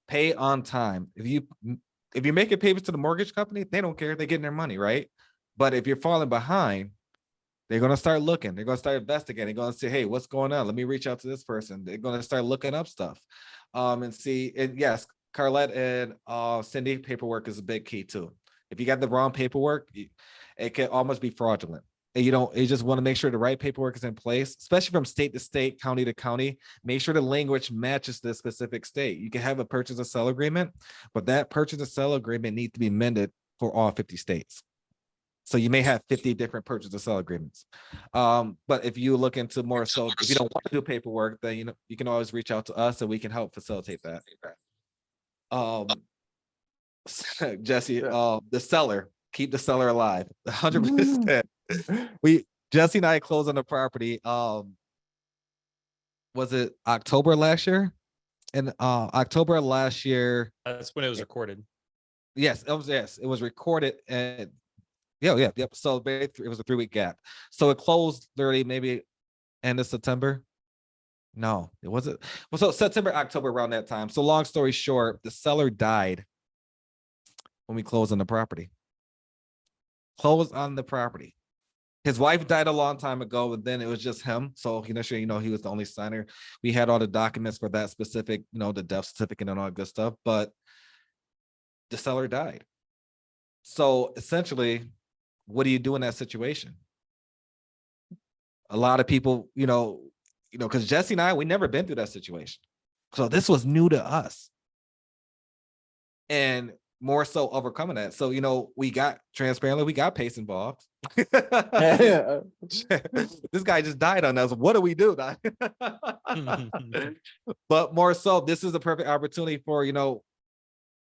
Pay on time. If you're making payments to the mortgage company, they don't care. They're getting their money, right? But if you're falling behind, they're going to start looking. They're going to start investigating. They're going to say, hey, what's going on? Let me reach out to this person. They're going to start looking up stuff and see. And yes, Carlette and Cindy, paperwork is a big key too. If you got the wrong paperwork, it can almost be fraudulent. And you just want to make sure the right paperwork is in place, especially from state to state, county to county. Make sure the language matches the specific state. You can have a purchase and sell agreement, but that purchase and sell agreement needs to be amended for all 50 states. So you may have 50 different purchase and sell agreements. But if you look into more, so if you don't want to do paperwork, then you can always reach out to us and we can help facilitate that. Jessie, the seller, keep the seller alive. 100%. Jessie and I closed on the property. Was it October last year? In October last year. That's when it was recorded. Yes, it was recorded and yeah. So it was a 3-week gap. So it closed literally maybe end of September. No, it wasn't. Well, so September, October, around that time. So long story short, the seller died when we closed on the property. Closed on the property. His wife died a long time ago, and then it was just him. So he was the only signer. We had all the documents for that specific, the death certificate and all that good stuff, but the seller died. So essentially, what do you do in that situation? A lot of people, because Jessie and I, we never been through that situation. So this was new to us. And more so overcoming that. So, we got PACE involved. This guy just died on us. What do we do? But more so, this is the perfect opportunity for,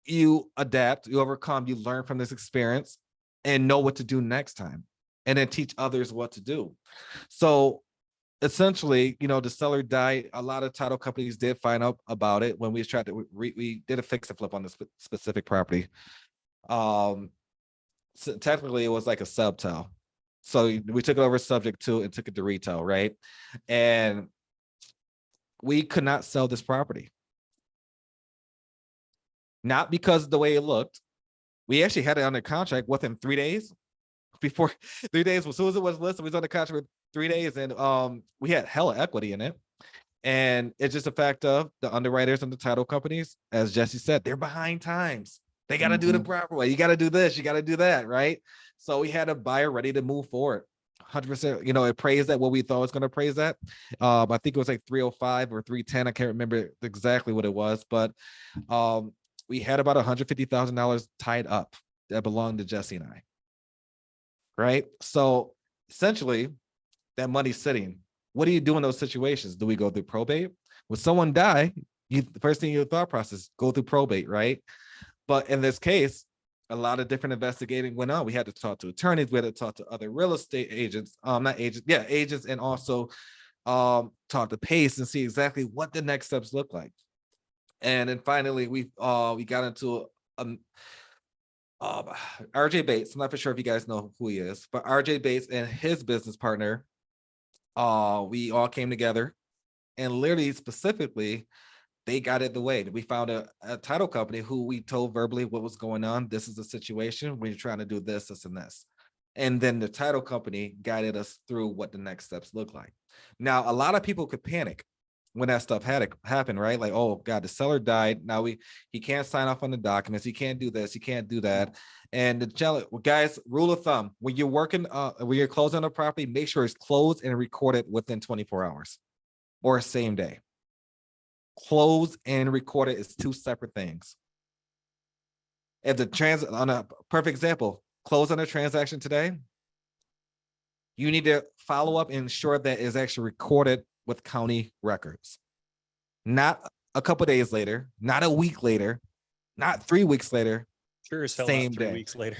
you adapt, you overcome, you learn from this experience and know what to do next time, and then teach others what to do. So essentially, the seller died. A lot of title companies did find out about it when we tried to, we did a fix and flip on this specific property. So technically it was like a subto. So we took it over subject to and took it to retail, right? And we could not sell this property. Not because of the way it looked. We actually had it under contract within 3 days. Before 3 days, as soon as it was listed, we was on the contract with 3 days, and we had hella equity in it. And it's just a fact of the underwriters and the title companies, as Jessie said, they're behind times. They got to do the proper way. You got to do this, you got to do that, right? So we had a buyer ready to move forward. 100%, it appraised at what we thought it was going to appraise at. I think it was like 305 or 310. I can't remember exactly what it was, but we had about $150,000 tied up that belonged to Jessie and I. Right? So essentially, that money's sitting. What do you do in those situations? Do we go through probate? When someone die, the first thing in your thought process, go through probate, right? But in this case, a lot of different investigating went on. We had to talk to attorneys, we had to talk to other real estate agents, agents, and also talk to PACE and see exactly what the next steps look like. And then finally, we got into RJ Bates. I'm not for sure if you guys know who he is, but RJ Bates and his business partner, we all came together, and literally specifically, they got it the way. We found a title company who we told verbally what was going on. This is the situation. We're trying to do this, this, and this. And then the title company guided us through what the next steps look like. Now, a lot of people could panic when that stuff had happened, right? Like, oh God, the seller died. Now he can't sign off on the documents. He can't do this. He can't do that. And guys, rule of thumb: when you're working, when you're closing a property, make sure it's closed and recorded within 24 hours or same day. Closed and recorded is two separate things. If the on a perfect example, close on a transaction today, you need to follow up and ensure that is actually recorded with county records. Not a couple days later, not a week later, not 3 weeks later. Sure as hell Same not 3 day. weeks later.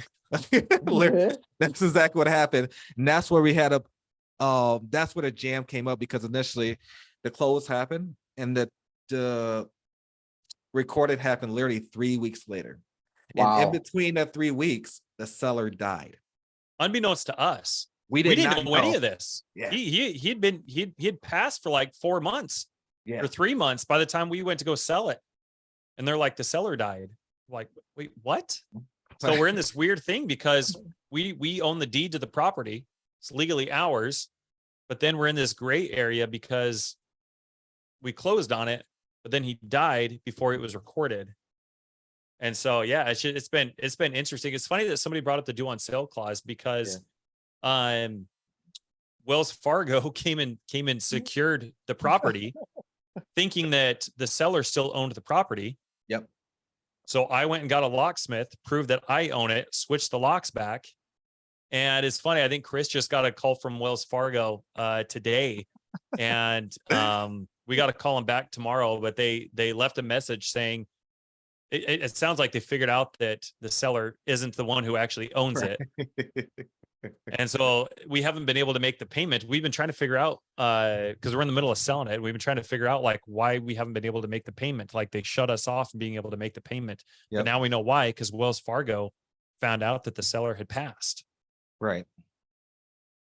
That's exactly what happened. And that's where we had that's where the jam came up, because initially the close happened and the recorded happened literally 3 weeks later. Wow. And in between that 3 weeks, the seller died. Unbeknownst to us, We we didn't didn't know any of this. Yeah. He'd passed for like 4 months Yeah. or 3 months by the time we went to go sell it. And they're like, the seller died. Like, wait, what? So we're in this weird thing because we own the deed to the property. It's legally ours, but then we're in this gray area because we closed on it, but then he died before it was recorded. And so, yeah, it's been interesting. It's funny that somebody brought up the due on sale clause because, Wells Fargo came and secured the property thinking that the seller still owned the property. Yep. So I went and got a locksmith, proved that I own it, switched the locks back. And it's funny, I think Chris just got a call from Wells Fargo today. And we got to call them back tomorrow, but they left a message saying it sounds like they figured out that the seller isn't the one who actually owns it. And so we haven't been able to make the payment. We've been trying to figure out, because we're in the middle of selling it. We've been trying to figure out like why we haven't been able to make the payment. Like they shut us off from being able to make the payment. Yep. But now we know why, because Wells Fargo found out that the seller had passed. Right.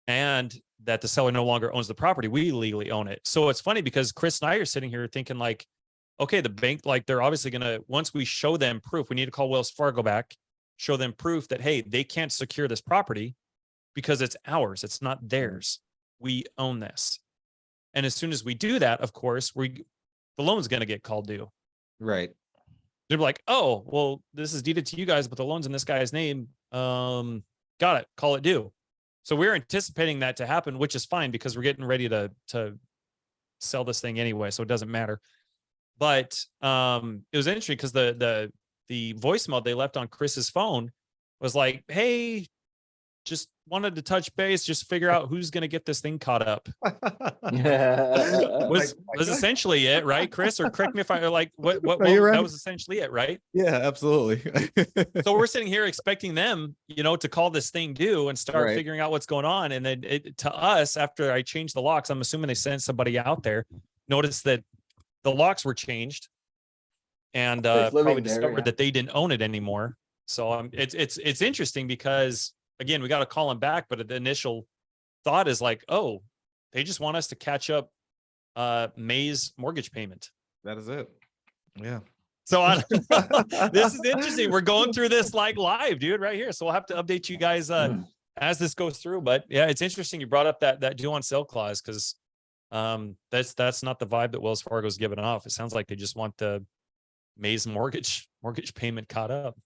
And that the seller no longer owns the property. We legally own it. So it's funny because Chris and I are sitting here thinking like, okay, the bank, like they're obviously going to, once we show them proof, we need to call Wells Fargo back, show them proof that, hey, they can't secure this property because it's ours. It's not theirs. We own this. And as soon as we do that, of course, the loan's going to get called due. Right. They're like, oh, well, this is deeded to you guys, but the loan's in this guy's name. Got it. Call it due. So we're anticipating that to happen, which is fine because we're getting ready to sell this thing anyway. So it doesn't matter. But it was interesting because the voicemail they left on Chris's phone was like, hey, just wanted to touch base, just figure out who's going to get this thing caught up. was essentially it, right, Chris? Or correct me if I like what you're right. That was essentially it, right? Yeah, absolutely. So we're sitting here expecting them, to call this thing due and start Right. figuring out what's going on. And then to us, after I changed the locks, I'm assuming they sent somebody out there, noticed that the locks were changed, and probably discovered that they didn't own it anymore. So it's interesting because again, we got to call them back, but the initial thought is like, oh, they just want us to catch up May's mortgage payment. That is it. Yeah. So this is interesting. We're going through this like live, dude, right here. So we'll have to update you guys as this goes through. But yeah, it's interesting. You brought up that due on sale clause because that's not the vibe that Wells Fargo is giving off. It sounds like they just want the May's mortgage payment caught up.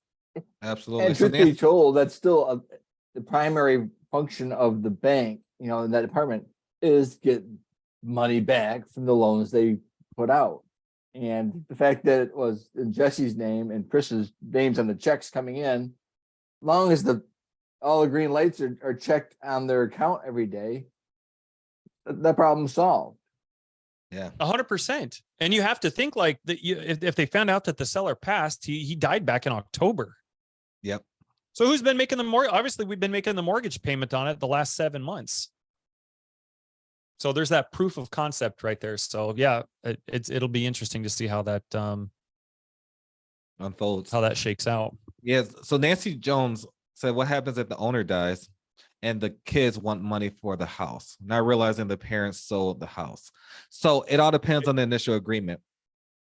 Absolutely. And truth be told, that's still the primary function of the bank, in that department, is get money back from the loans they put out. And the fact that it was in Jesse's name and Chris's names on the checks coming in, long as all the green lights are checked on their account every day, that problem's solved. Yeah, 100%. And you have to think like that. If they found out that the seller passed, he died back in October. Yep. So who's been making the mortgage? Obviously, we've been making the mortgage payment on it the last 7 months. So there's that proof of concept right there. So yeah, it'll be interesting to see how that unfolds, how that shakes out. Yes. So Nancy Jones said, what happens if the owner dies and the kids want money for the house, not realizing the parents sold the house? So it all depends on the initial agreement.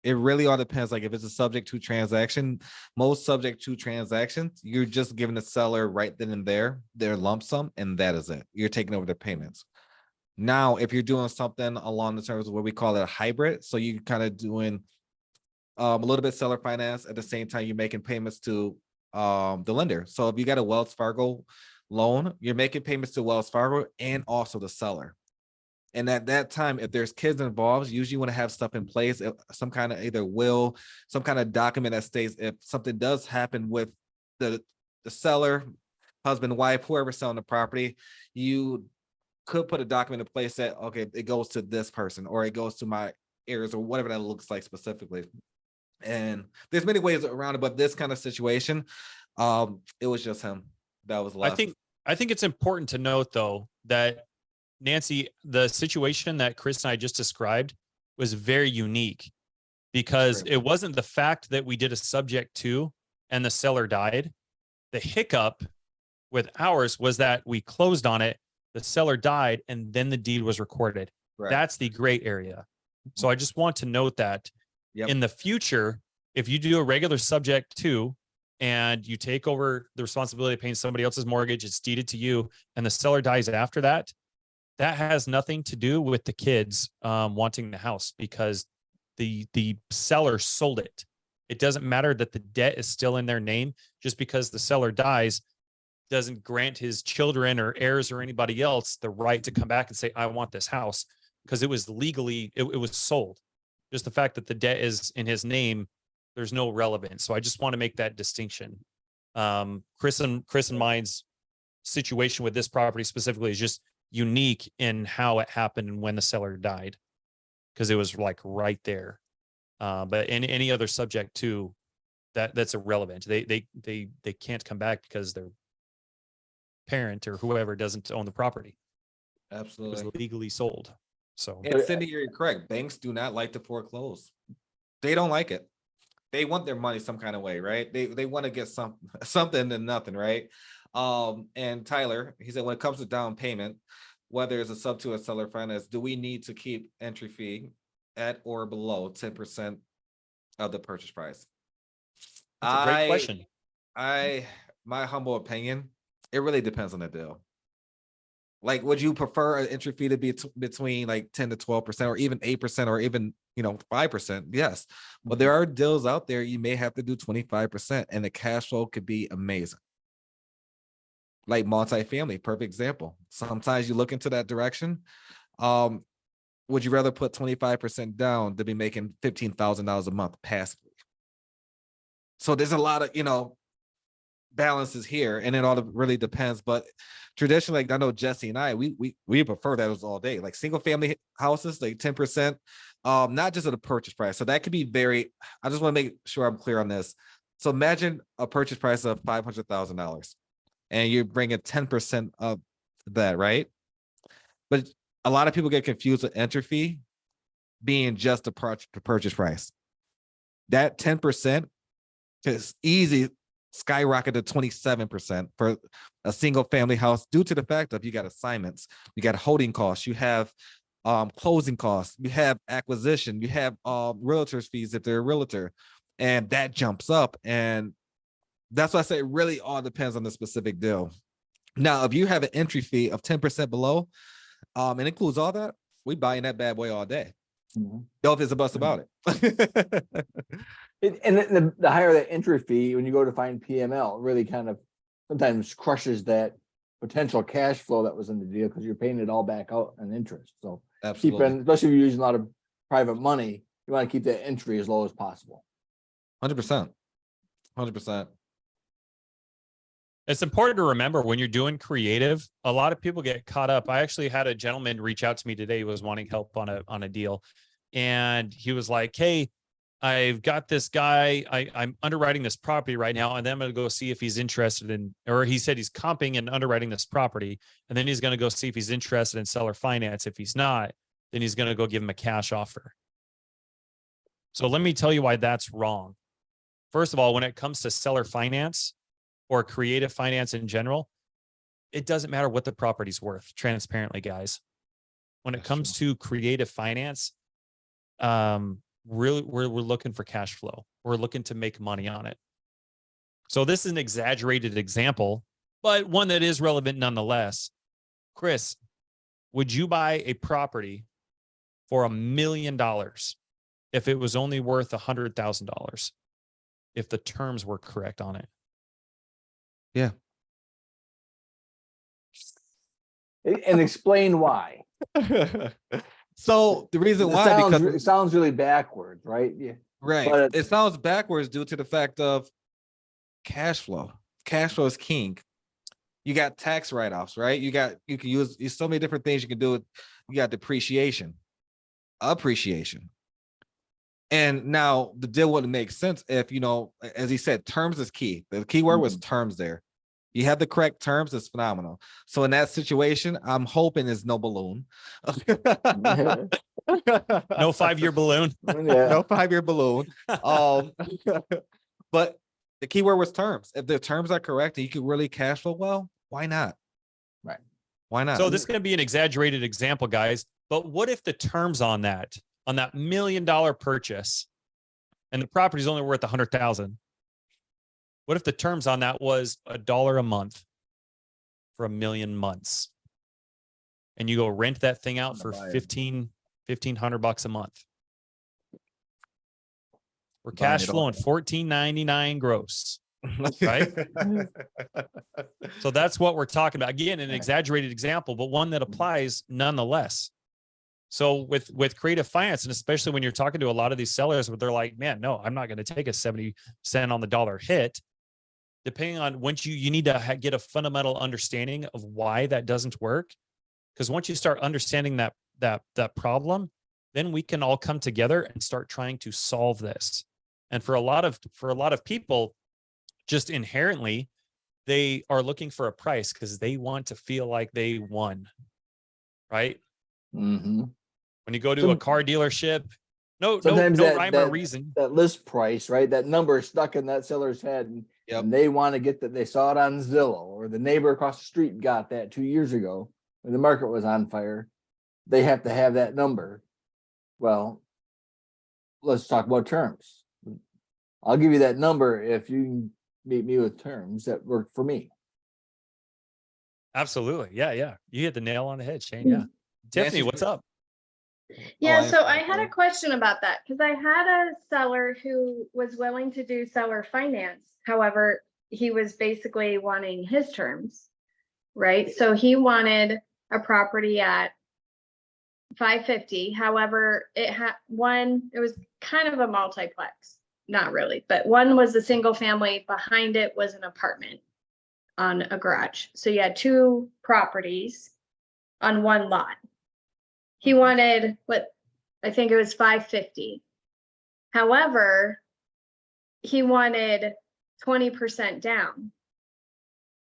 It really all depends. Like if it's a subject to transaction, most subject to transactions, you're just giving the seller right then and there their lump sum, and that is it. You're taking over their payments. Now, if you're doing something along the terms of what we call it a hybrid, so you kind of doing a little bit seller finance at the same time you're making payments to the lender. So if you got a Wells Fargo loan, you're making payments to Wells Fargo and also the seller. And at that time, if there's kids involved, usually you want to have stuff in place, some kind of either will, some kind of document that states if something does happen with the seller, husband, wife, whoever's selling the property, you could put a document in place that, okay, it goes to this person or it goes to my heirs or whatever that looks like specifically. And there's many ways around it, but this kind of situation, it was just him that was left. I think it's important to note though that Nancy, the situation that Chris and I just described was very unique because it wasn't the fact that we did a subject to and the seller died. The hiccup with ours was that we closed on it, the seller died, and then the deed was recorded. Right. That's the gray area. So I just want to note that in the future, if you do a regular subject to and you take over the responsibility of paying somebody else's mortgage, it's deeded to you, and the seller dies after that, that has nothing to do with the kids wanting the house because the seller sold it. It doesn't matter that the debt is still in their name. Just because the seller dies doesn't grant his children or heirs or anybody else the right to come back and say, I want this house, because it was legally, it was sold. Just the fact that the debt is in his name, there's no relevance. So I just want to make that distinction. Chris and mine's situation with this property specifically is just unique in how it happened and when the seller died, because it was like right there. But any other subject to that's irrelevant. They can't come back because their parent or whoever doesn't own the property. Absolutely. It was legally sold. So And Cindy, you're correct. Banks do not like to foreclose. They don't like it. They want their money some kind of way, right? They want to get something and nothing, right? And Tyler, he said, when it comes to down payment, whether it's a sub to a seller finance, do we need to keep entry fee at or below 10% of the purchase price? that's a great question. My humble opinion, it really depends on the deal. Like, would you prefer an entry fee to be between like 10 to 12% or even 8% or even, 5%? Yes. But there are deals out there you may have to do 25% and the cash flow could be amazing. Like multifamily, perfect example. Sometimes you look into that direction. Would you rather put 25% down to be making $15,000 a month passively? So there's a lot of, balances here, and it all really depends. But traditionally, like I know Jessie and I, we prefer those all day. Like single family houses, like 10%, not just at a purchase price. So that could be I just want to make sure I'm clear on this. So imagine a purchase price of $500,000, and you're bringing 10% of that, right? But a lot of people get confused with entry fee being just the purchase price. That 10% is easy skyrocket to 27% for a single family house due to the fact that you got assignments, you got holding costs, you have closing costs, you have acquisition, you have realtor's fees if they're a realtor, and that jumps up. And that's why I say it really all depends on the specific deal. Now, if you have an entry fee of 10% below, and includes all that, we buying that bad boy all day. No if it's a bust about it. And the higher that entry fee, when you go to find PML, it really kind of sometimes crushes that potential cash flow that was in the deal because you're paying it all back out in interest. So Absolutely. especially if you're using a lot of private money, you want to keep that entry as low as possible. 100%. 100%. It's important to remember when you're doing creative, a lot of people get caught up. I actually had a gentleman reach out to me today who was wanting help on a deal. And he was like, hey, I've got this guy, I'm underwriting this property right now, and then I'm going to go see if he's interested in, or he said he's comping and underwriting this property, and then he's going to go see if he's interested in seller finance. If he's not, then he's going to go give him a cash offer. So let me tell you why that's wrong. First of all, when it comes to seller finance or creative finance in general, it doesn't matter what the property's worth, transparently, guys. When it comes to creative finance, really, we're looking for cash flow. We're looking to make money on it. So this is an exaggerated example, but one that is relevant nonetheless. Chris, would you buy a property for $1 million if it was only worth $100,000? If the terms were correct on it? Yeah. And explain why. So the reason It why, sounds, because it sounds really backwards, right? Yeah. right, but- it sounds backwards due to the fact of cash flow. Cash flow is king. You got tax write-offs, right? You can use so many different things you can do. You got depreciation, appreciation. And now the deal wouldn't make sense if, you know, as he said, terms is key. The key word was terms there. You have the correct terms, it's phenomenal. So in that situation, I'm hoping there's no balloon. No 5-year balloon. Yeah. No 5-year balloon. But the key word was terms. If the terms are correct and you can really cash flow well, why not? Right. Why not? So this is going to be an exaggerated example, guys. But what if the terms on that $1 million purchase, and the property is only worth 100,000? What if the terms on that was $1 a month for 1 million months, and you go rent that thing out for $1,500 a month? We're Buying cash it all. flowing $14.99 gross. Right? So that's what we're talking about. Again, an exaggerated example, but one that applies nonetheless. So with creative finance, and especially when you're talking to a lot of these sellers, where they're like, man, no, I'm not going to take a 70 cent on the dollar hit. Depending on once you need to get a fundamental understanding of why that doesn't work. Because once you start understanding that problem, then we can all come together and start trying to solve this. And for a lot of people, just inherently, they are looking for a price because they want to feel like they won. Right? Mm-hmm. When you go to a car dealership, no Sometimes rhyme or reason. That list price, right? That number is stuck in that seller's head, and, Yep. and they want to get that. They saw it on Zillow, or the neighbor across the street got that 2 years ago when the market was on fire. They have to have that number. Well, let's talk about terms. I'll give you that number if you can meet me with terms that work for me. Absolutely. Yeah. You hit the nail on the head, Shane. Yeah. Tiffany, what's up? Yeah, I so I had a question about that because I had a seller who was willing to do seller finance. However, he was basically wanting his terms, right? So he wanted a property at 550. However, it was kind of a multiplex, not really, but one was a single family. Behind it was an apartment on a garage. So you had 2 properties on one lot. He wanted I think it was 550. However, he wanted 20% down.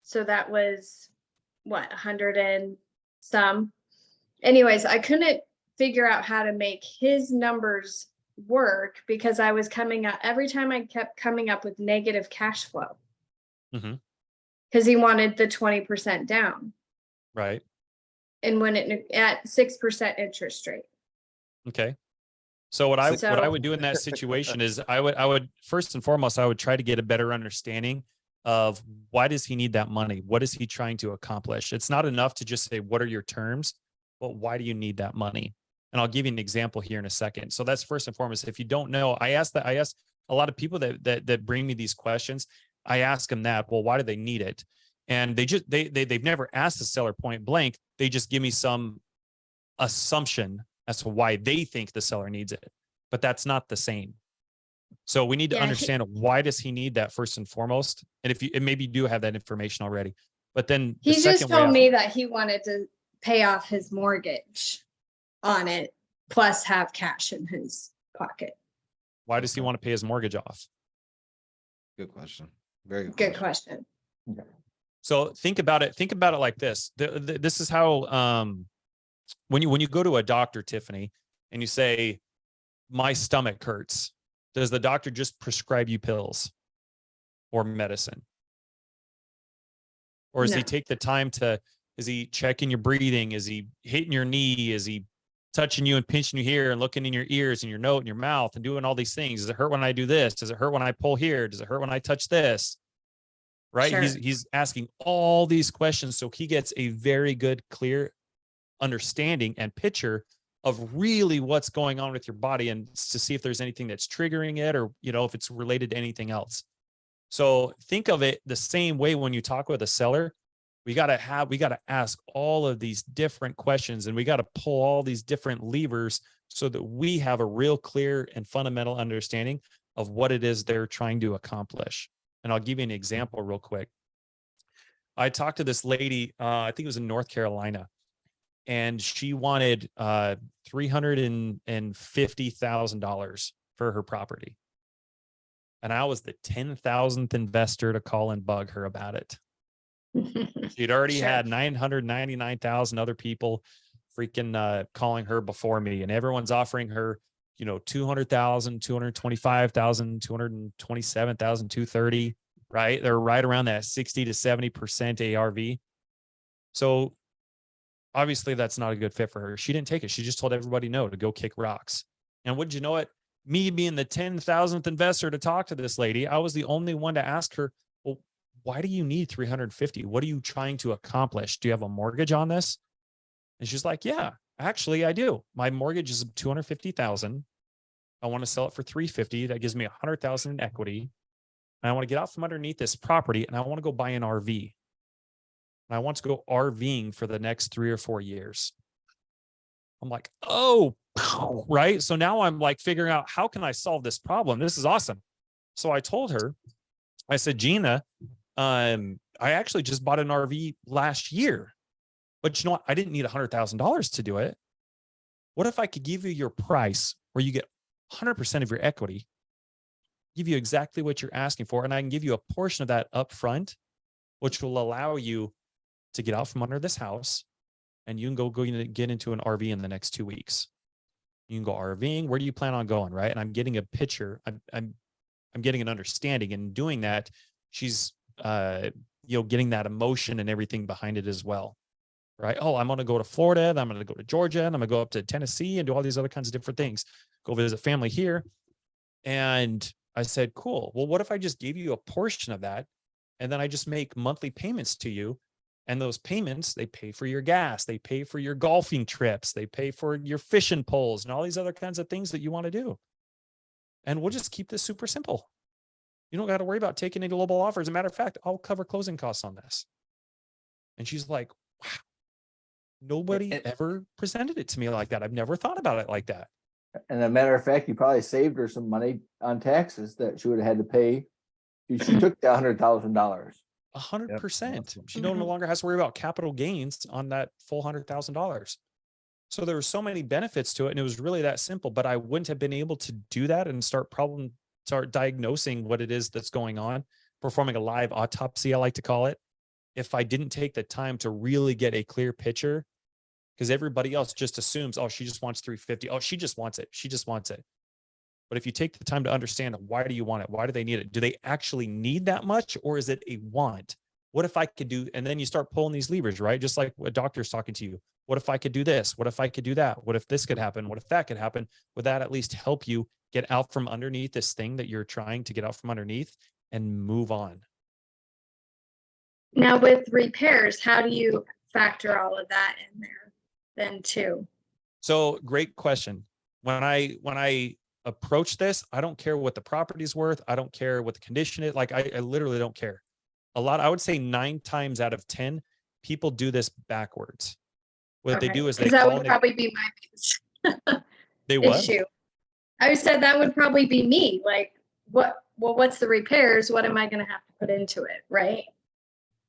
So that was 100 and some. Anyways, I couldn't figure out how to make his numbers work because I was every time I kept coming up with negative cash flow. Mm-hmm. Because he wanted the 20% down. Right. And when at 6% interest rate. Okay. So what I would do in that situation is I would first and foremost, I would try to get a better understanding of why does he need that money? What is he trying to accomplish? It's not enough to just say, what are your terms? But why do you need that money? And I'll give you an example here in a second. So that's first and foremost. If you don't know, I ask a lot of people that bring me these questions. I ask them that, well, why do they need it? And they've never asked the seller point blank. They just give me some assumption as to why they think the seller needs it, but that's not the same. So we need to understand why does he need that first and foremost. And maybe you do have that information already, but then he just told me that he wanted to pay off his mortgage on it, plus have cash in his pocket. Why does he want to pay his mortgage off? Good question. Very good question. Okay. So think about it like this. This is how when you go to a doctor, Tiffany, and you say, my stomach hurts, does the doctor just prescribe you pills or medicine? Or does he take the time is he checking your breathing? Is he hitting your knee? Is he touching you and pinching you here and looking in your ears and your nose and your mouth and doing all these things? Does it hurt when I do this? Does it hurt when I pull here? Does it hurt when I touch this? Right? Sure. He's asking all these questions so he gets a very good, clear understanding and picture of really what's going on with your body, and to see if there's anything that's triggering it, or, you know, if it's related to anything else. So think of it the same way when you talk with a seller. We got to ask all of these different questions, and we got to pull all these different levers so that we have a real clear and fundamental understanding of what it is they're trying to accomplish. And I'll give you an example real quick. I talked to this lady, I think it was in North Carolina, and she wanted $350,000 for her property. And I was the 10,000th investor to call and bug her about it. She'd already Sure. had 999,000 other people freaking calling her before me, and everyone's offering her, you know, 200,000, 225,000, 227,000, 230, right? They're right around that 60 to 70% ARV. So obviously that's not a good fit for her. She didn't take it. She just told everybody no, to go kick rocks. And wouldn't you know it? Me being the 10,000th investor to talk to this lady, I was the only one to ask her, well, why do you need 350? What are you trying to accomplish? Do you have a mortgage on this? And she's like, yeah, actually I do. My mortgage is 250,000. I want to sell it for 350. That gives me 100,000 in equity. And I want to get out from underneath this property, and I want to go buy an RV. And I want to go RVing for the next 3 or 4 years. I'm like, oh, right. So now I'm like figuring out, how can I solve this problem? This is awesome. So I told her, I said, Gina, I actually just bought an RV last year, but you know what? I didn't need $100,000 to do it. What if I could give you your price where you get 100% of your equity, give you exactly what you're asking for, and I can give you a portion of that up front, which will allow you to get out from under this house, and you can go get into an RV in the next 2 weeks. You can go RVing. Where do you plan on going? Right. And I'm getting a picture. I'm getting an understanding, and doing that, she's, getting that emotion and everything behind it as well. Right. Oh, I'm going to go to Florida, and I'm going to go to Georgia, and I'm going to go up to Tennessee and do all these other kinds of different things. Go visit family here. And I said, cool. Well, what if I just gave you a portion of that, and then I just make monthly payments to you? And those payments, they pay for your gas, they pay for your golfing trips, they pay for your fishing poles and all these other kinds of things that you want to do. And we'll just keep this super simple. You don't got to worry about taking any global offers. As a matter of fact, I'll cover closing costs on this. And she's like, wow, nobody ever presented it to me like that. I've never thought about it like that. And a matter of fact, you probably saved her some money on taxes that she would have had to pay. She took the $100,000. 100%. She no longer has to worry about capital gains on that full $100,000. So there were so many benefits to it, and it was really that simple. But I wouldn't have been able to do that and start diagnosing what it is that's going on, performing a live autopsy, I like to call it, if I didn't take the time to really get a clear picture. Because everybody else just assumes, oh, she just wants 350. Oh, she just wants it. She just wants it. But if you take the time to understand, why do you want it? Why do they need it? Do they actually need that much, or is it a want? What if I could do, and then you start pulling these levers, right? Just like a doctor's talking to you. What if I could do this? What if I could do that? What if this could happen? What if that could happen? Would that at least help you get out from underneath this thing that you're trying to get out from underneath and move on? Now with repairs, how do you factor all of that in there then too? So great question. When I approach this, I don't care what the property's worth. I don't care what the condition is. Like I literally don't care. I would say 9 times out of 10, people do this backwards. What they do is they that call would probably be my they what? issue. I said that would probably be me. Like what's the repairs? What am I going to have to put into it? Right.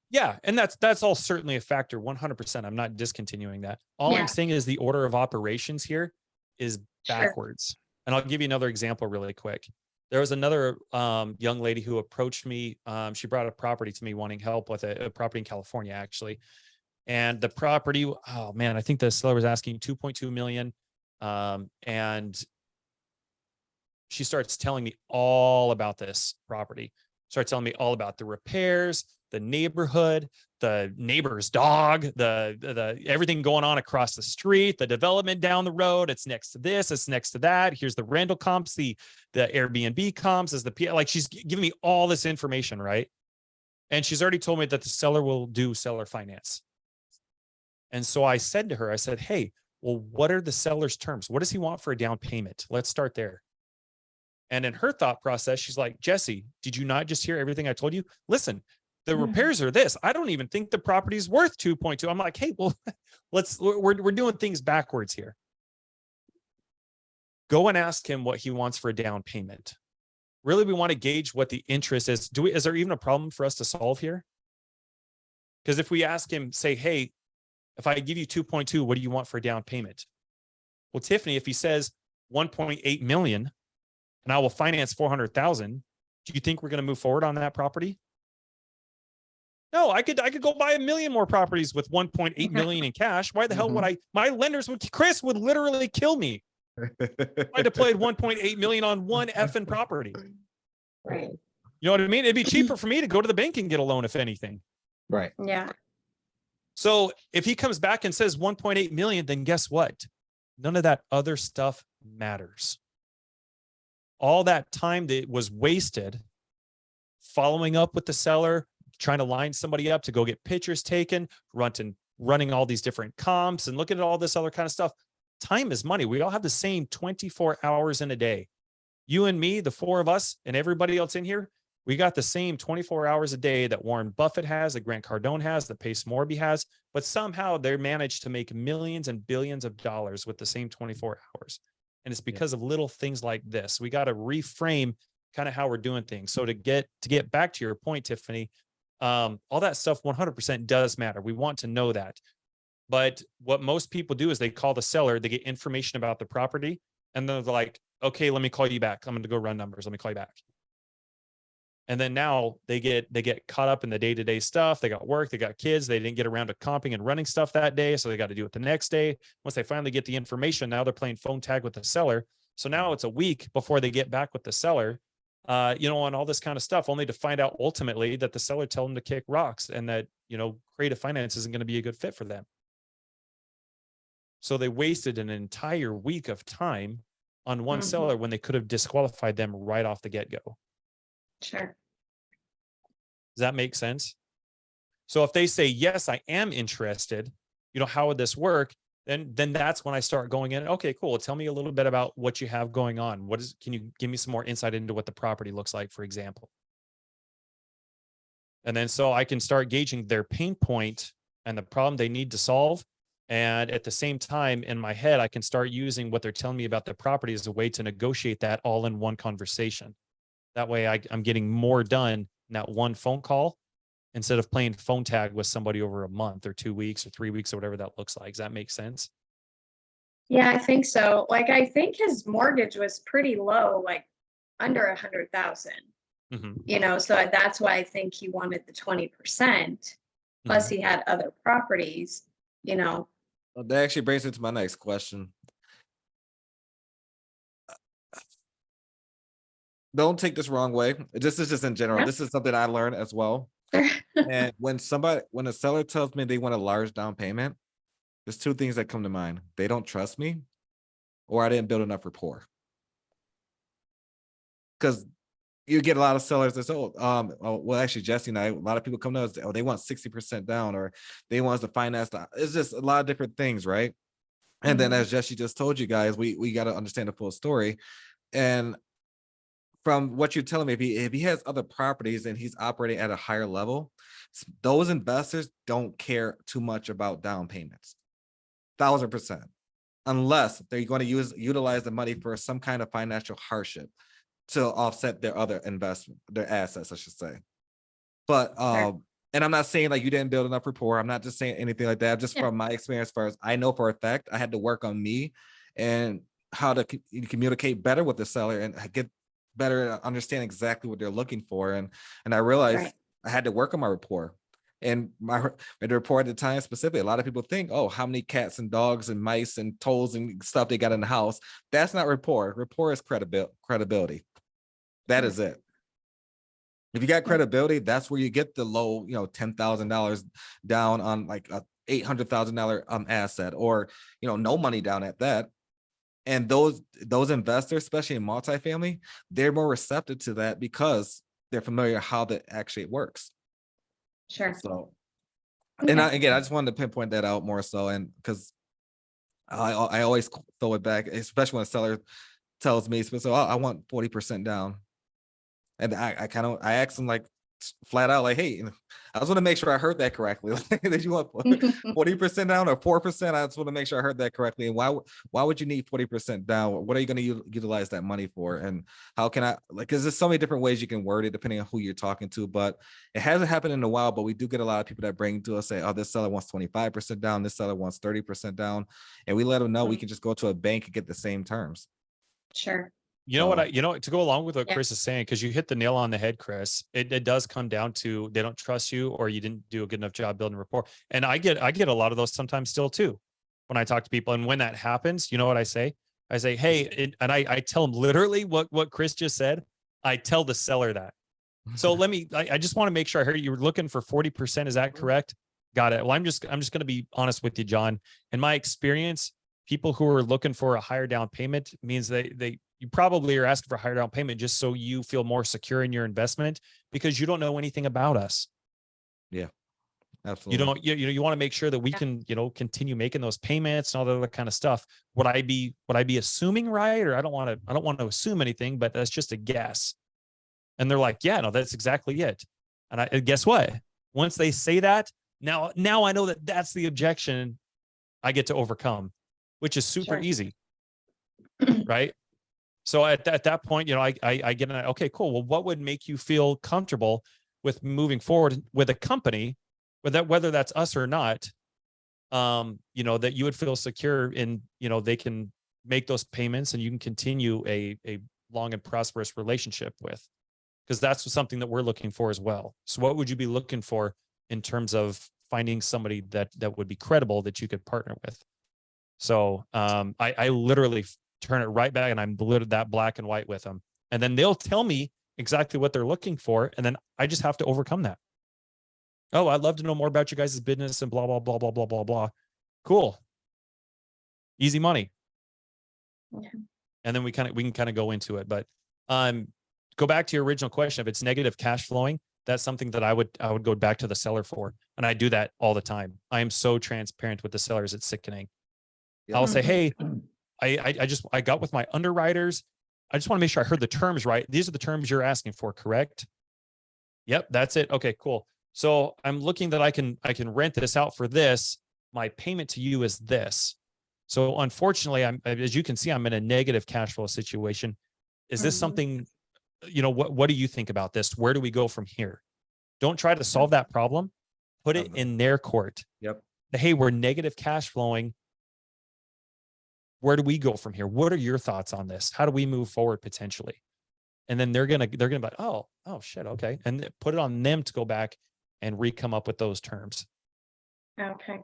Yeah. And that's all certainly a factor. 100%. I'm not discontinuing that. All Yeah. I'm saying is the order of operations here is backwards. Sure. And I'll give you another example really quick. There was another young lady who approached me. She brought a property to me wanting help with a property in California, actually. And the property, oh man, I think the seller was asking 2.2 million. And she starts telling me all about this property. Starts telling me all about the repairs, the neighborhood, the neighbor's dog, the everything going on across the street, the development down the road. It's next to this, it's next to that. Here's the rental comps, the Airbnb comps, is like she's giving me all this information, right? And she's already told me that the seller will do seller finance. And so I said to her, I said, hey, well, what are the seller's terms? What does he want for a down payment? Let's start there. And in her thought process, she's like, Jessie, did you not just hear everything I told you? Listen, the repairs are this. I don't even think the property's worth 2.2. I'm like, hey, well, we're doing things backwards here. Go and ask him what he wants for a down payment. Really, we want to gauge what the interest is. Is there even a problem for us to solve here? Because if we ask him, say, hey, if I give you 2.2, what do you want for a down payment? Well, Tiffany, if he says 1.8 million and I will finance 400,000, do you think we're going to move forward on that property? No, I could go buy 1 million more properties with 1.8 million in cash. Why the hell would my lenders Chris would literally kill me. I deployed 1.8 million on one effing property. Right. You know what I mean? It'd be cheaper for me to go to the bank and get a loan, if anything. Right. Yeah. So if he comes back and says 1.8 million, then guess what? None of that other stuff matters. All that time that was wasted following up with the seller, trying to line somebody up to go get pictures taken, running all these different comps and looking at all this other kind of stuff. Time is money. We all have the same 24 hours in a day. You and me, the four of us, and everybody else in here, we got the same 24 hours a day that Warren Buffett has, that Grant Cardone has, that Pace Morby has, but somehow they managed to make millions and billions of dollars with the same 24 hours. And it's because of little things like this. We got to reframe kind of how we're doing things. So to get back to your point, Tiffany, all that stuff 100% does matter. We want to know that. But what most people do is they call the seller, they get information about the property, and then they're like, okay, let me call you back. I'm going to go run numbers. Let me call you back. And then now they get caught up in the day-to-day stuff. They got work, they got kids. They didn't get around to comping and running stuff that day. So they got to do it the next day. Once they finally get the information, now they're playing phone tag with the seller. So now it's a week before they get back with the seller, and all this kind of stuff, only to find out ultimately that the seller told them to kick rocks and that, creative finance isn't going to be a good fit for them. So they wasted an entire week of time on one seller when they could have disqualified them right off the get-go. Sure. Does that make sense? So if they say, yes, I am interested, how would this work? Then that's when I start going in. Okay, cool. Tell me a little bit about what you have going on. Can you give me some more insight into what the property looks like, for example? And then so I can start gauging their pain point and the problem they need to solve. And at the same time, in my head, I can start using what they're telling me about the property as a way to negotiate that all in one conversation. That way I'm getting more done in that one phone call instead of playing phone tag with somebody over a month or 2 weeks or 3 weeks or whatever that looks like. Does that make sense? Yeah, I think so. Like, I think his mortgage was pretty low, like under 100,000, so that's why I think he wanted the 20%. Plus he had other properties, Well, that actually brings me to my next question. Don't take this wrong way. This is just in general. Yeah. This is something I learned as well. And when a seller tells me they want a large down payment, there's two things that come to mind. They don't trust me, or I didn't build enough rapport. Because you get a lot of sellers that say, well, actually, Jessie and a lot of people come to us, they want 60% down, or they want us to finance. It's just a lot of different things, right? And then as Jessie just told you guys, we got to understand the full story. And from what you're telling me, if he has other properties and he's operating at a higher level, those investors don't care too much about down payments. 1,000%, unless they're going to utilize the money for some kind of financial hardship to offset their other investment, their assets, I should say. But and I'm not saying like you didn't build enough rapport. I'm not just saying anything like that. Just from my experience, as far as I know for a fact, I had to work on me and how to communicate better with the seller and get better understand exactly what they're looking for. And I realized I had to work on my rapport. And the rapport at the time specifically, a lot of people think, oh, how many cats and dogs and mice and toads and stuff they got in the house. That's not rapport. Rapport is credibility. That is it. If you got credibility, that's where you get the low, $10,000 down on like a $800,000 asset, or no money down at that. And those investors, especially in multifamily, they're more receptive to that because they're familiar how that actually works. Sure. So And Okay. again, I just wanted to pinpoint that out more so, and because I always throw it back, especially when a seller tells me, so I want 40% down. And I asked them like flat out, like, hey, I just want to make sure I heard that correctly. Did you want 40% down or 4%? I just want to make sure I heard that correctly. And why would you need 40% down? What are you going to utilize that money for? And how can I, like, because there's so many different ways you can word it depending on who you're talking to, but it hasn't happened in a while, but we do get a lot of people that bring to us, say, oh, this seller wants 25% down, this seller wants 30% down. And we let them know we can just go to a bank and get the same terms. Sure. You know what So- to go along with what Yeah. Chris is saying, because you hit the nail on the head, Chris. It does come down to they don't trust you or you didn't do a good enough job building rapport. And I get a lot of those sometimes still too when I talk to people. And when that happens, you know what I say? I say, hey, and I tell them literally what Chris just said. I tell the seller that. So I just want to make sure I heard you were looking for 40%. Is that correct? Got it. Well, I'm just going to be honest with you, John. In my experience, people who are looking for a higher down payment means you probably are asking for a higher down payment just so you feel more secure in your investment because you don't know anything about us. Absolutely. You want to make sure that we can, continue making those payments and all that other kind of stuff. Would I be assuming right? Or I don't want to assume anything, but that's just a guess. And they're like, yeah, no, that's exactly it. And guess what? Once they say that, now I know that that's the objection I get to overcome, which is super Sure. easy. Right. So at that point, I get an, okay, cool. Well, what would make you feel comfortable with moving forward with a company, whether that's us or not, that you would feel secure in, they can make those payments and you can continue a long and prosperous relationship with, because that's something that we're looking for as well. So what would you be looking for in terms of finding somebody that would be credible that you could partner with? So I literally turn it right back and I'm literally that black and white with them. And then they'll tell me exactly what they're looking for. And then I just have to overcome that. Oh, I'd love to know more about your guys' business and blah, blah, blah, blah, blah, blah, blah. Cool. Easy money. Yeah. And then we can kind of go into it. But go back to your original question. If it's negative cash flowing, that's something that I would go back to the seller for. And I do that all the time. I am so transparent with the sellers. It's sickening. Yeah. I'll say, hey, I got with my underwriters. I just want to make sure I heard the terms right. These are the terms you're asking for, correct? Yep, that's it. Okay, cool. So I'm looking that I can rent this out for this. My payment to you is this. So unfortunately, as you can see, I'm in a negative cash flow situation. Is this something, what do you think about this? Where do we go from here? Don't try to solve that problem. Put it in their court. Yep. Hey, we're negative cash flowing. Where do we go from here? What are your thoughts on this? How do we move forward potentially? And then they're gonna be like, oh shit, okay, and put it on them to go back and come up with those terms. Okay.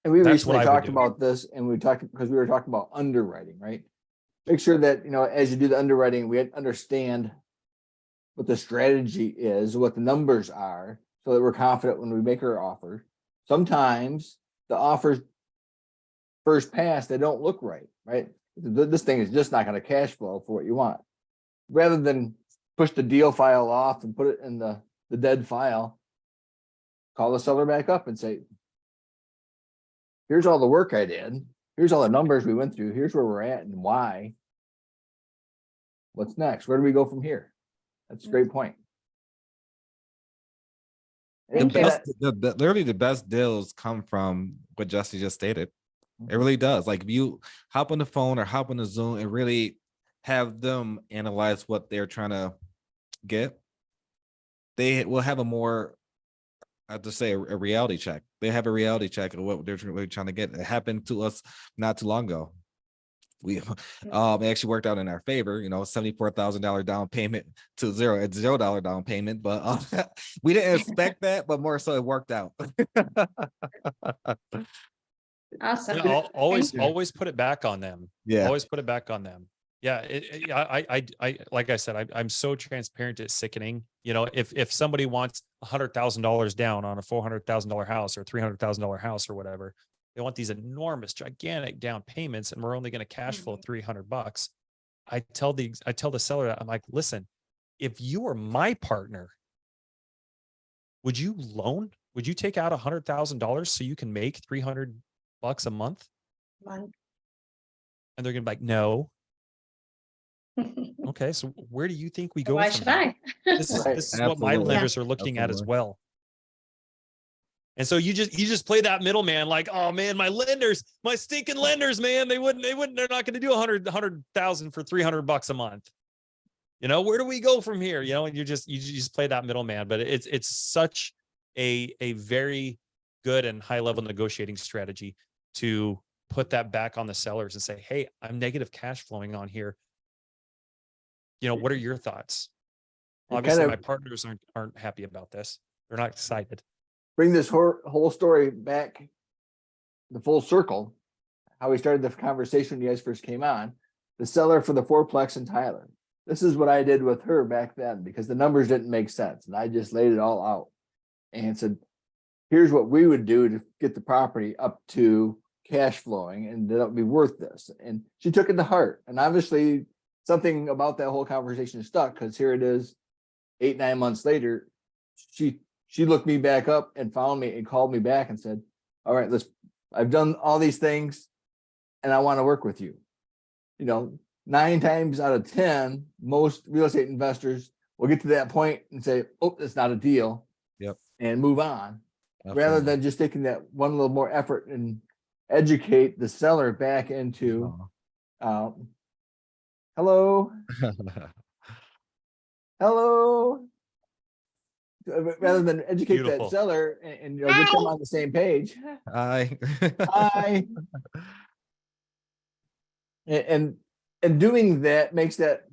And we That's what recently I would talked do. about this and because we were talking about underwriting, right? Make sure that, as you do the underwriting, we understand what the strategy is, what the numbers are, so that we're confident when we make our offer. Sometimes the offers first pass, they don't look right? This thing is just not going to cash flow for what you want. Rather than push the deal file off and put it in the dead file, call the seller back up and say, here's all the work I did. Here's all the numbers we went through. Here's where we're at and why. What's next? Where do we go from here? That's a great point. Thank you. Literally the best deals come from what Jessie just stated. It really does. Like if you hop on the phone or hop on the Zoom and really have them analyze what they're trying to get, they will have a more, I have to say, a reality check. They have a reality check of what they're really trying to get. It happened to us not too long ago. We it actually worked out in our favor, $74,000 down payment to $0 down payment, but we didn't expect that, but more so it worked out. Awesome. Always put it back on them. Yeah. Always put it back on them. Yeah. I like I said, I'm so transparent. It's sickening. If somebody wants $100,000 down on a $400,000 house or $300,000 house or whatever, they want these enormous, gigantic down payments, and we're only going to cash flow $300. I tell the seller that I'm like, listen, if you were my partner, would you loan would you take out $100,000 so you can make $300 a month? Month. And they're gonna be like, no. Okay, so where do you think we go? Why from should here? I? This is Right. this is what my Absolutely. lenders are looking at as Absolutely. well. And so you just play that middleman, like, oh man, my lenders, my stinking lenders, man, they're not going to do 100,000 for $300 a month. You know, where do we go from here? You know, and you just play that middleman, but it's such a very good and high level negotiating strategy to put that back on the sellers and say, hey, I'm negative cash flowing on here. You know, what are your thoughts? And Obviously, kind my of partners aren't happy about this. They're not excited. bring this whole story back the full circle, how we started the conversation when you guys first came on, the seller for the fourplex in Tyler. This is what I did with her back then because the numbers didn't make sense. And I just laid it all out and said, here's what we would do to get the property up to cash flowing and that'll be worth this. And she took it to heart. And obviously something about that whole conversation stuck because here it is 8-9 months later. She looked me back up and found me and called me back and said, all right, I've done all these things and I want to work with you. You know, 9 times out of 10, most real estate investors will get to that point and say, oh, that's not a deal. Yep. And move on. Rather Absolutely. than just taking that one little more effort and educate the seller back into, hello, hello. Rather than educate Beautiful. that seller and you know, get them on the same page. Hi. Hi. And doing that makes that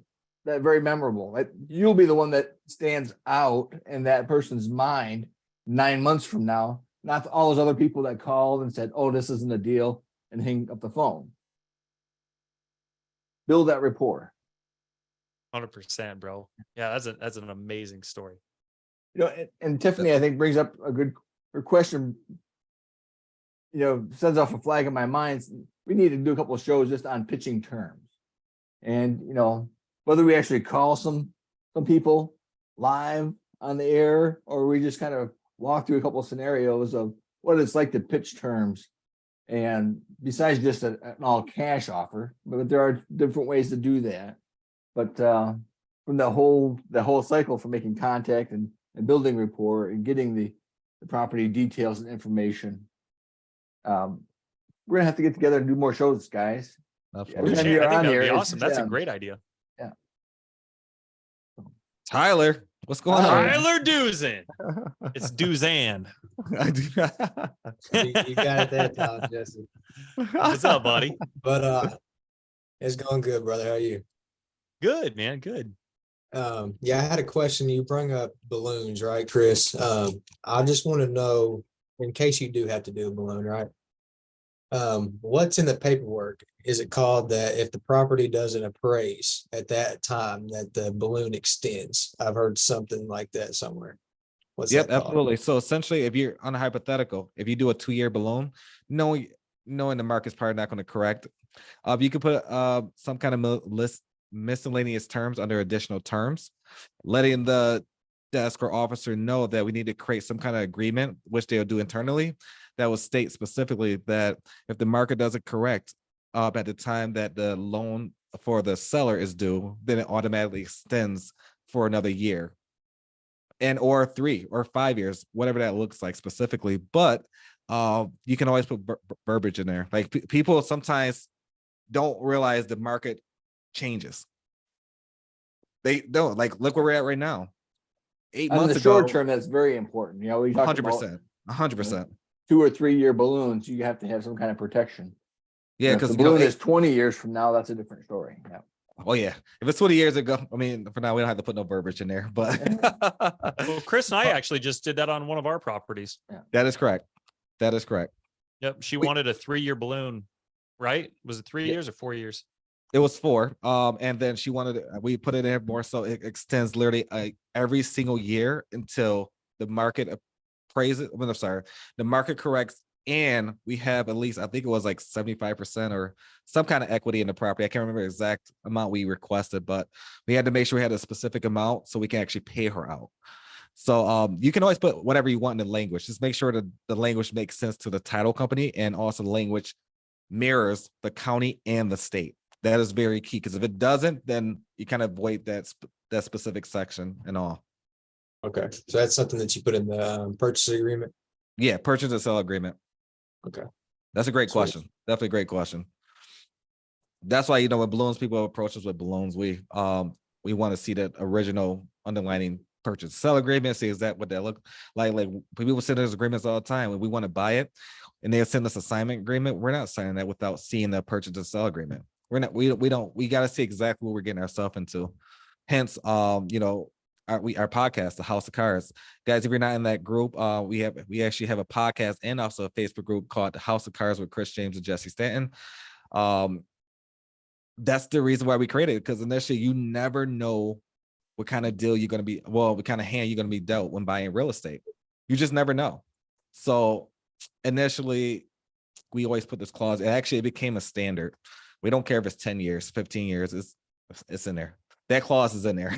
very memorable. Like, you'll be the one that stands out in that person's mind 9 months from now, not all those other people that called and said, oh, this isn't a deal and hang up the phone. Build that rapport. 100%, bro. Yeah, that's an amazing story. You know, and Tiffany, I think, brings up a good question, you know, sends off a flag in my mind. We need to do a couple of shows just on pitching terms. And, you know, whether we actually call some people live on the air, or we just kind of walk through a couple of scenarios of what it's like to pitch terms. And besides just an all cash offer, but there are different ways to do that. But from the whole cycle, from making contact and building rapport and getting the property details and information, we're gonna have to get together and do more shows, guys. Absolutely. time Shane, you're I think on that'd here, be it's awesome. That's a gems. great idea. Tyler, what's going on? Tyler Duzan. It's Duzan. You got it that time, Jesse. What's up, buddy? But it's going good, brother. How are you? Good, man. Good. Yeah, I had a question. You bring up balloons, right, Chris? I just want to know, in case you do have to do a balloon, right? What's in the paperwork? Is it called that if the property doesn't appraise at that time that the balloon extends? I've heard something like that somewhere. What's Yep, that called? absolutely. So essentially, if you're on a hypothetical, if you do a 2-year balloon, knowing the market's probably not going to correct, you could put some kind of miscellaneous terms under additional terms, letting the desk or officer know that we need to create some kind of agreement, which they'll do internally, that will state specifically that if the market doesn't correct at the time that the loan for the seller is due, then it automatically extends for another year, and or 3 or 5 years, whatever that looks like specifically. But you can always put verbiage in there. Like people sometimes don't realize the market changes. They don't. Like, look where we're at right now. 8 On months the ago, short term, that's very important. You know, we talked about 100%. 2 or 3 year balloons. You have to have some kind of protection. Yeah, And if because the balloon is 20 years from now, that's a different story. Yeah. oh yeah, if it's 20 years ago, I mean, for now we don't have to put no verbiage in there. But Well, Chris and I actually just did that on one of our properties. that is correct. That is correct. Yep. She wanted a 3-year balloon, right? Was it 3 Yeah. years or 4 years? It was 4. And then she wanted we put it in more so it extends literally every single year until the market appraises. I'm sorry, the market corrects, and we have at least, I think it was like 75% or some kind of equity in the property. I can't remember the exact amount we requested, but we had to make sure we had a specific amount so we can actually pay her out. So you can always put whatever you want in the language. Just make sure that the language makes sense to the title company, and also the language mirrors the county and the state. That is very key, because if it doesn't, then you kind of avoid that specific section and all. Okay, so that's something that you put in the purchase agreement? Yeah, purchase and sell agreement. Okay. That's a great Sweet. question. Definitely a great question. That's why, when balloons, people approach us with balloons, we want to see that original underlining purchase sell agreement. See, is that what that look like? Like, people send us agreements all the time and we want to buy it, and they send us assignment agreement. We're not signing that without seeing the purchase and sell agreement. We got to see exactly what we're getting ourselves into. Hence, our podcast, the House of Cards. Guys, if you're not in that group, we actually have a podcast and also a Facebook group called the House of Cards with Chris James and Jessie Stanton. That's the reason why we created it, because initially you never know what kind of deal you're going to be, what kind of hand you're going to be dealt when buying real estate. You just never know. So initially, we always put this clause. It became a standard. We don't care if it's 10 years, 15 years, it's in there. That clause is in there.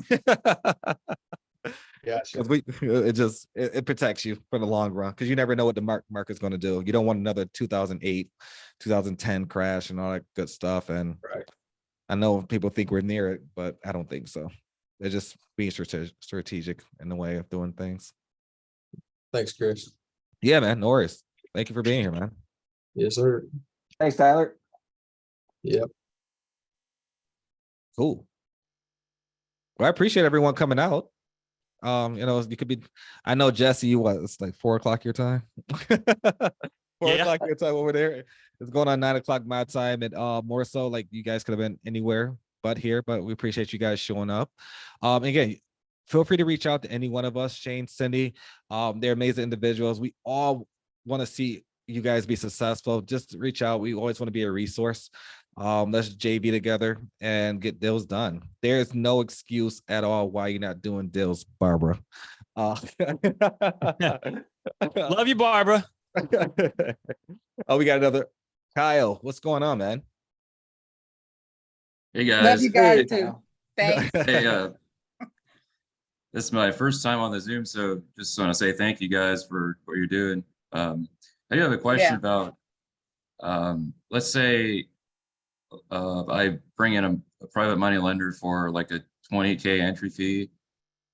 Gotcha. It protects you for the long run, because you never know what the market's going to do. You don't want another 2008, 2010 crash and all that good stuff. And Right. I know people think we're near it, but I don't think so. They're just being strategic in the way of doing things. Thanks, Chris. Yeah, man. No worries. Thank you for being here, man. Yes, sir. Thanks, Tyler. Yep. Cool. Well, I appreciate everyone coming out. You could be, I know Jessie, it's like 4:00 your time. 4:00 your time over there. It's going on 9:00 my time, and more so, like, you guys could have been anywhere but here, but we appreciate you guys showing up. Again, feel free to reach out to any one of us, Shane, Cindy. They're amazing individuals. We all want to see you guys be successful. Just reach out. We always want to be a resource. Let's JV together and get deals done. There's no excuse at all why you're not doing deals, Barbara. Love you, Barbara. Oh, we got another Kyle. What's going on, man? Hey Love guys. you guys Hey, too. Kyle. Thanks. Hey, this is my first time on the Zoom, so just want to say thank you guys for what you're doing. I do have a question about, let's say I bring in a private money lender for like a 20K entry fee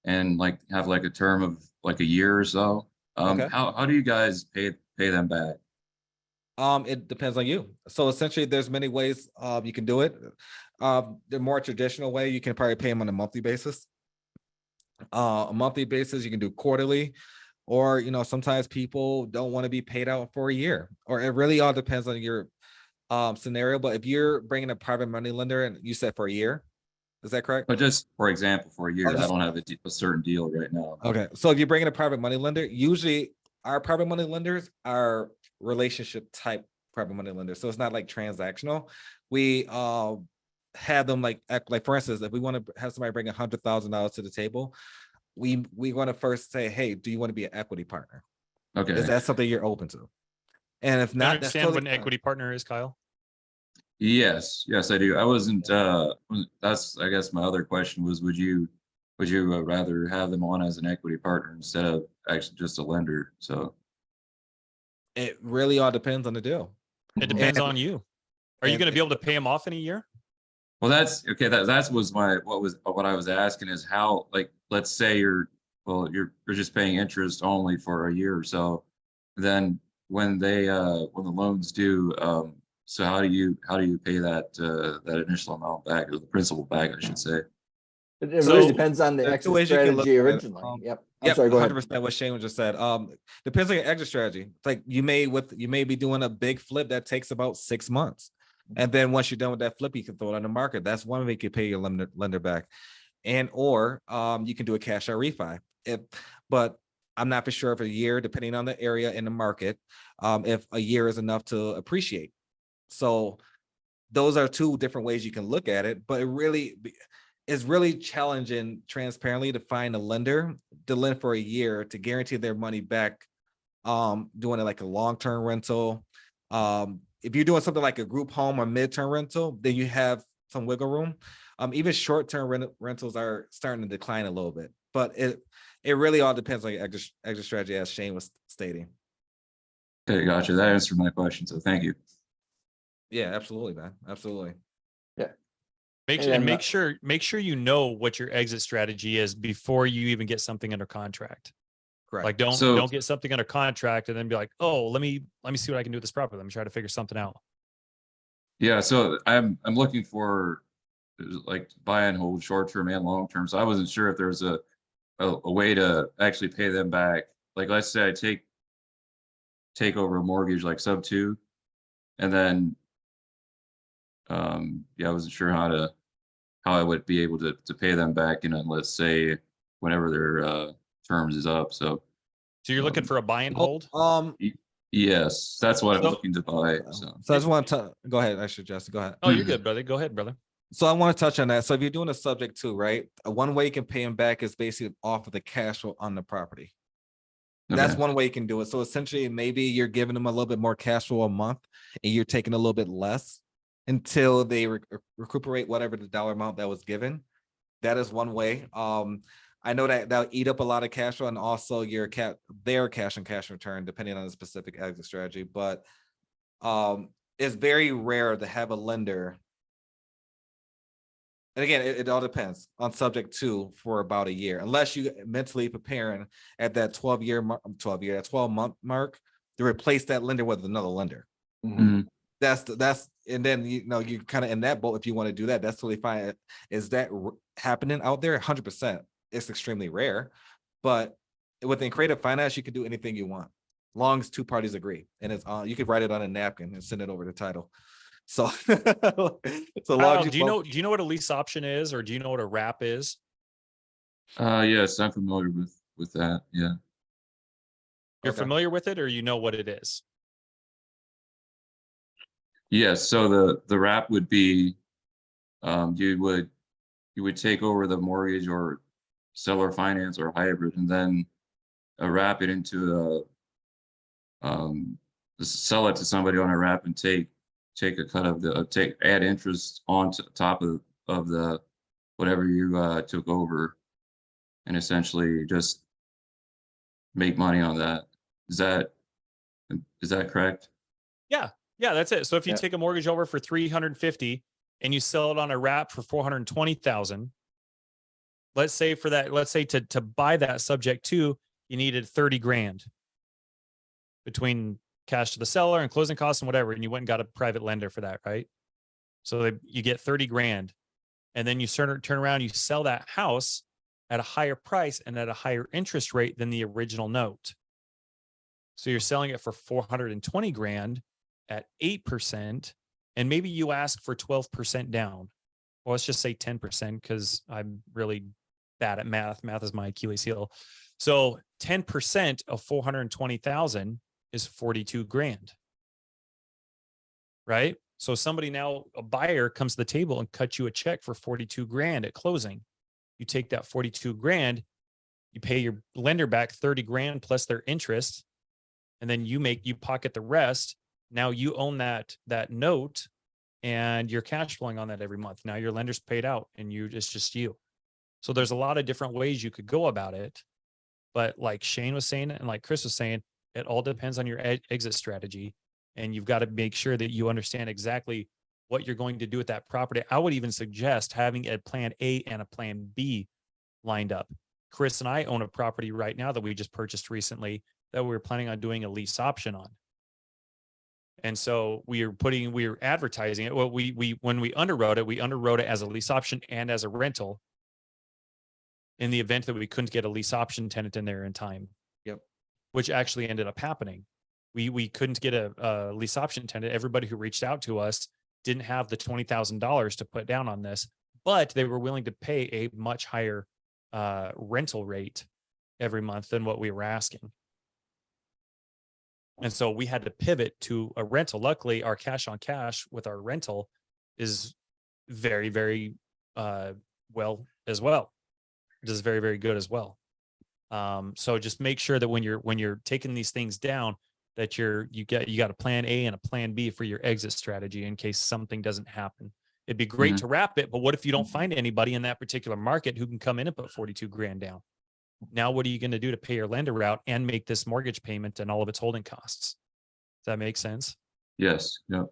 and like have like a term of like a year or so. Okay. How do you guys pay them back? It depends on you. So essentially, there's many ways you can do it. The more traditional way, you can probably pay them on a monthly basis. A monthly basis, you can do quarterly, or sometimes people don't want to be paid out for a year, or it really all depends on your scenario. But if you're bringing a private money lender and you said for a year, is that correct? But just for example, for a year, just- I don't have a certain deal right now. Okay, so if you're bringing a private money lender, usually our private money lenders are relationship type private money lenders, so it's not like transactional. We have them like for instance, if we want to have somebody bring $100,000 to the table, we want to first say, hey, do you want to be an equity partner? Okay. Is that something you're open to? And if I not, understand what an equity partner is, Kyle. Yes, I do. I wasn't, that's, I guess my other question was, would you rather have them on as an equity partner instead of actually just a lender? So it really all depends on the deal. It depends on you. Are you going to be able to pay them off in a year? well, that's okay. That was what I was asking is how, like, let's say you're just paying interest only for a year or so. Then when the loans due, so how do you pay that initial amount back, or the principal back, I should say? It really So, depends on the there's two exit ways you can look strategy at it. originally. Yep. I'm Yep, sorry, go ahead. 100% what Shane just said. Depends on your exit strategy. It's like you may be doing a big flip that takes about 6 months. And then once you're done with that flip, you can throw it on the market. That's one way you can pay your lender back. And or you can do a cash out refi. But I'm not for sure if a year, depending on the area in the market, if a year is enough to appreciate. So those are two different ways you can look at it, but it's really challenging transparently to find a lender to lend for a year to guarantee their money back, doing it like a long-term rental. If you're doing something like a group home or midterm rental, then you have some wiggle room. Even short-term rentals are starting to decline a little bit, but it really all depends on your exit strategy, as Shane was stating. Okay, gotcha. That answered my question. So thank you. Yeah, absolutely, man. Absolutely. Make sure you know what your exit strategy is before you even get something under contract. Correct. Like So- don't get something under contract and then be like, oh, let me see what I can do with this property. Let me try to figure something out. Yeah, so I'm looking for like buy and hold short term and long term. So I wasn't sure if there was a way to actually pay them back. Like let's say I take over a mortgage like Subto, and then yeah, I wasn't sure how I would be able to pay them back, and then let's say whenever their terms is up. So you're looking for a buy and hold? yes, that's what I'm So- looking to buy. So So I just want to go ahead. I suggest go ahead. Oh, you're good, brother. Go ahead, brother. So I want to touch on that. So if you're doing a subject to, right, one way you can pay them back is basically off of the cash flow on the property. That's okay. one way you can do it. So essentially, maybe you're giving them a little bit more cash flow a month, and you're taking a little bit less until they recuperate whatever the dollar amount that was given. That is one way. I know that that'll eat up a lot of cash flow, and also their cash and cash return, depending on the specific exit strategy. But it's very rare to have a lender. And again, it all depends on subject to for about a year, unless you mentally preparing at that 12-month mark to replace that lender with another lender. Mhm. That's and then you're kind of in that boat if you want to do that. That's totally fine. Is that happening out there? 100%. It's extremely rare, but within creative finance, you can do anything you want, long as two parties agree, and it's you could write it on a napkin and send it over to title. So, Kyle, do you know what a lease option is, or do you know what a wrap is? Yes, I'm familiar with that. Yeah. You're Okay. familiar with it, or you know what it is? Yes. So the wrap would be you would take over the mortgage or seller finance or hybrid, and then wrap it into sell it to somebody on a wrap and take a cut of the add interest on top of the whatever you took over, and essentially just make money on that. Is that correct? Yeah, that's it. So if you Yeah. take a mortgage over for 350 and you sell it on a wrap for 420,000, let's say to buy that subject to, you needed 30 grand between cash to the seller and closing costs and whatever, and you went and got a private lender for that, right? So you get 30 grand, and then you turn around, you sell that house at a higher price and at a higher interest rate than the original note. So you're selling it for 420 grand at 8%, and maybe you ask for 12% down. Well, let's just say 10% because I'm really bad at math. Math is my Achilles heel. So 10% of 420,000 is 42 grand. Right? So a buyer comes to the table and cuts you a check for 42 grand at closing. You take that 42 grand, you pay your lender back 30 grand plus their interest, and then you pocket the rest. Now you own that note, and you're cash flowing on that every month. Now your lender's paid out, and it's just you. So there's a lot of different ways you could go about it. But like Shane was saying, and like Chris was saying, it all depends on your exit strategy. And you've got to make sure that you understand exactly what you're going to do with that property. I would even suggest having a plan A and a plan B lined up. Chris and I own a property right now that we just purchased recently that we were planning on doing a lease option on. And so we were advertising it. Well, when we underwrote it as a lease option and as a rental in the event that we couldn't get a lease option tenant in there in time. Yep. Which actually ended up happening. We couldn't get a lease option tenant. Everybody who reached out to us didn't have the $20,000 to put down on this, but they were willing to pay a much higher rental rate every month than what we were asking. And so we had to pivot to a rental. Luckily, our cash on cash with our rental is very, very well as well. It is very, very good as well. So just make sure that when you're taking these things down, that you got a plan A and a plan B for your exit strategy in case something doesn't happen. It'd be great to wrap it, but what if you don't find anybody in that particular market who can come in and put 42 grand down? Now, what are you going to do to pay your lender out and make this mortgage payment and all of its holding costs? Does that make sense? Yes, yeah.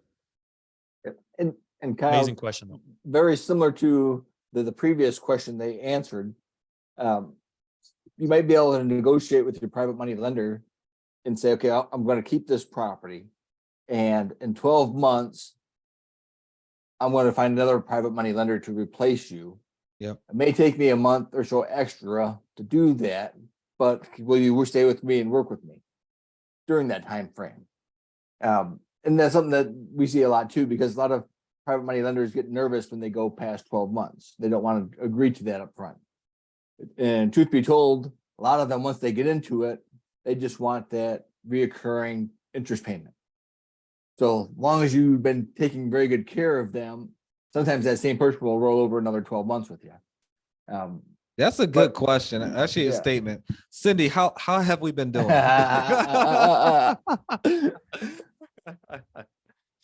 And Kyle, Amazing question, though. very similar to the previous question they answered. You might be able to negotiate with your private money lender and say, okay, I'm going to keep this property. And in 12 months, I'm going to find another private money lender to replace you. Yep. It may take me a month or so extra to do that, but will you stay with me and work with me during that time frame? And that's something that we see a lot too, because a lot of private money lenders get nervous when they go past 12 months. They don't want to agree to that up front. And truth be told, a lot of them, once they get into it, they just want that reoccurring interest payment. So as long as you've been taking very good care of them, sometimes that same person will roll over another 12 months with you. That's a good question. Actually, a yeah. statement. Cindy, how have we been doing?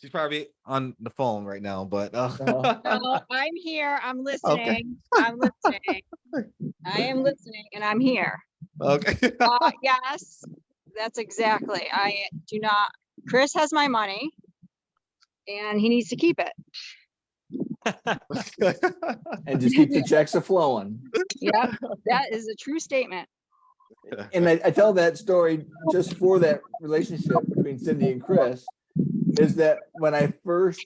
She's probably on the phone right now, but No, I'm here. I'm listening. I'm listening. I am listening and I'm here. okay. Yes, that's exactly. I do not, Chris has my money and he needs to keep it. And just keep the checks a-flowing. Yep, that is a true statement. And I tell that story just for that relationship between Cindy and Chris, is that when I first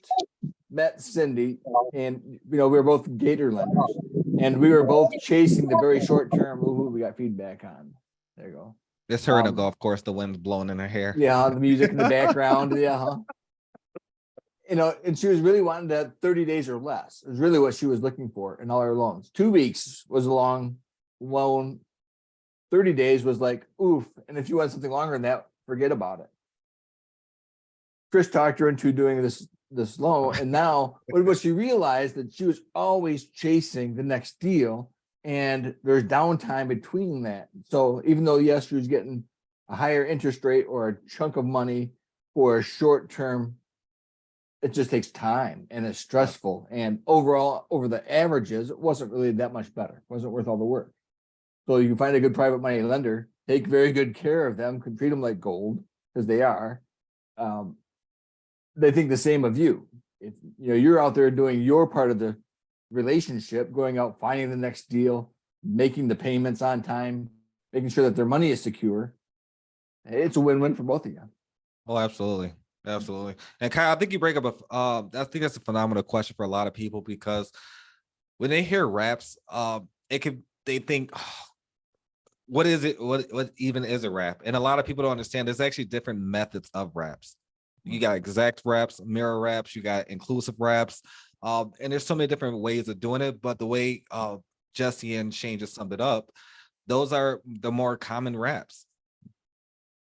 met Cindy, and we were both Gator lenders, and we were both chasing the very short term. Ooh, we got feedback on. There you go. It's her in a golf course. The wind's blowing in her hair. Yeah, the music in the background. Yeah. And she was really wanting that 30 days or less. It was really what she was looking for in all her loans. 2 weeks was a long loan. 30 days was like, oof. And if you want something longer than that, forget about it. Chris talked her into doing this loan. And now what she realized that she was always chasing the next deal, and there's downtime between that. So even though, yes, she was getting a higher interest rate or a chunk of money for a short term, it just takes time and it's stressful. And overall, over the averages, it wasn't really that much better. It wasn't worth all the work. So you find a good private money lender, take very good care of them, can treat them like gold, because they are. They think the same of you. If you're out there doing your part of the relationship, going out, finding the next deal, making the payments on time, making sure that their money is secure, it's a win-win for both of you. Oh, absolutely. Absolutely. And Kyle, I think you bring up I think that's a phenomenal question for a lot of people, because when they hear raps, they think, oh, what is it? What even is a rap? And a lot of people don't understand there's actually different methods of raps. You got exact raps, mirror raps, you got inclusive raps. And there's so many different ways of doing it. But the way Jessie and Shane just summed it up, those are the more common raps.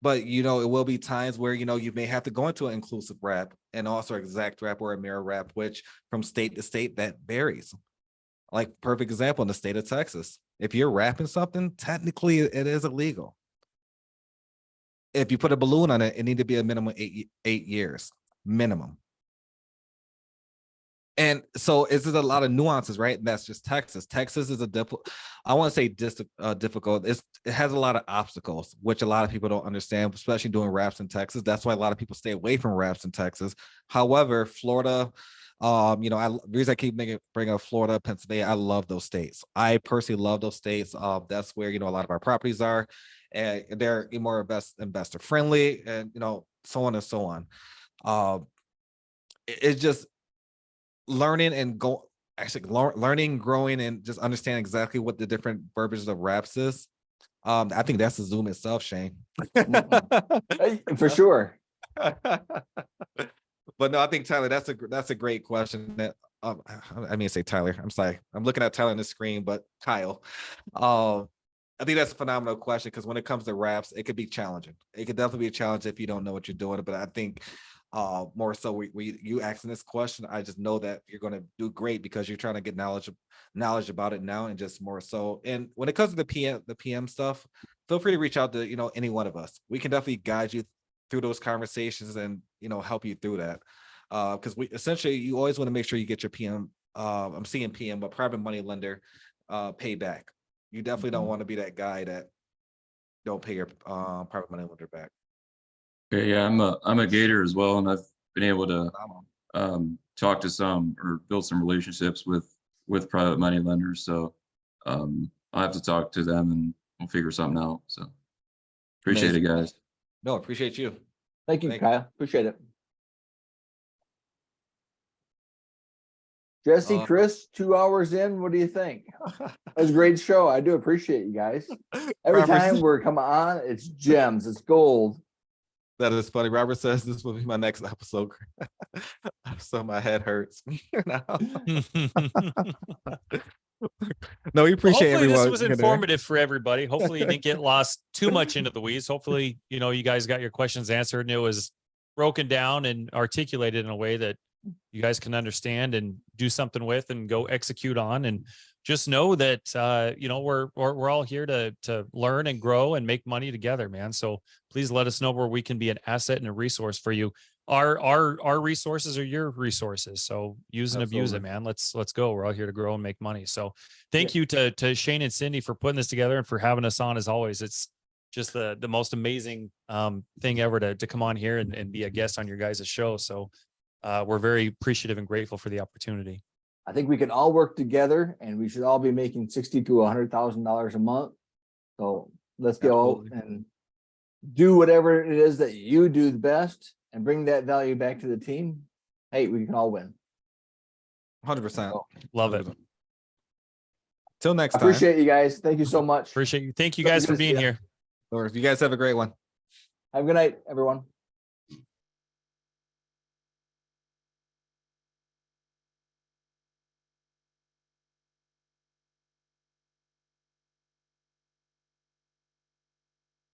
But it will be times where you may have to go into an inclusive rap and also exact rap or a mirror rap, which from state to state that varies. Like perfect example, in the state of Texas, if you're rapping something, technically it is illegal. If you put a balloon on it, it needs to be a minimum 8 years minimum. And so it's a lot of nuances, right? And that's just Texas. Texas is I want to say difficult. It has a lot of obstacles, which a lot of people don't understand, especially doing raps in Texas. That's why a lot of people stay away from raps in Texas. However, Florida, the reason I keep bringing up Florida, Pennsylvania, I love those states. I personally love those states. That's where, a lot of our properties are, and they're more investor friendly, and, so on and so on. It's just learning and learning, growing, and just understanding exactly what the different verbiage of raps is. I think that's the Zoom itself, Shane. For sure. But no, I think Tyler, that's a great question. That I mean, say Tyler. I'm sorry, I'm looking at Tyler on the screen, but Kyle. I think that's a phenomenal question, because when it comes to raps, it could be challenging. It could definitely be a challenge if you don't know what you're doing. But I think more so, you asking this question, I just know that you're going to do great, because you're trying to get knowledge about it now, and just more so. And when it comes to the PM stuff, feel free to reach out to any one of us. We can definitely guide you through those conversations and help you through that, because you always want to make sure you get your PM. I'm seeing PM, but private money lender payback. You definitely don't want to be that guy that don't pay your private money lender back. Okay, yeah, I'm a gator as well, and I've been able to talk to some or build some relationships with private money lenders. So I'll have to talk to them and we'll figure something out. So appreciate it, guys. No, appreciate you. Thank you, Thank you. Kyle. Appreciate it. Jesse, Chris, 2 hours in, what do you think? That was a great show. I do appreciate you guys. Every Robert time we're coming on, it's gems, it's gold. That is funny. Robert says this will be my next episode. So my head hurts. No, we appreciate Hopefully everyone. this was informative for everybody. Hopefully you didn't get lost too much into the weeds. Hopefully, you guys got your questions answered and it was broken down and articulated in a way that you guys can understand and do something with and go execute on. And just know that we're all here to learn and grow and make money together, man. So please let us know where we can be an asset and a resource for you. Our resources are your resources. So use and abuse it, man. Let's go. We're all here to grow and make money. So thank you to Shane and Cindy for putting this together and for having us on as always. It's just the most amazing thing ever to come on here and be a guest on your guys' show. So we're very appreciative and grateful for the opportunity. I think we can all work together and we should all be making $60,000 to $100,000 a month. So let's go out and do whatever it is that you do the best and bring that value back to the team. Hey, we can all win. 100%. Love it. Till next I time. appreciate you guys. Thank you so much. Appreciate you. Thank you guys for being here. Or if you guys have a great one. Have a good night, everyone.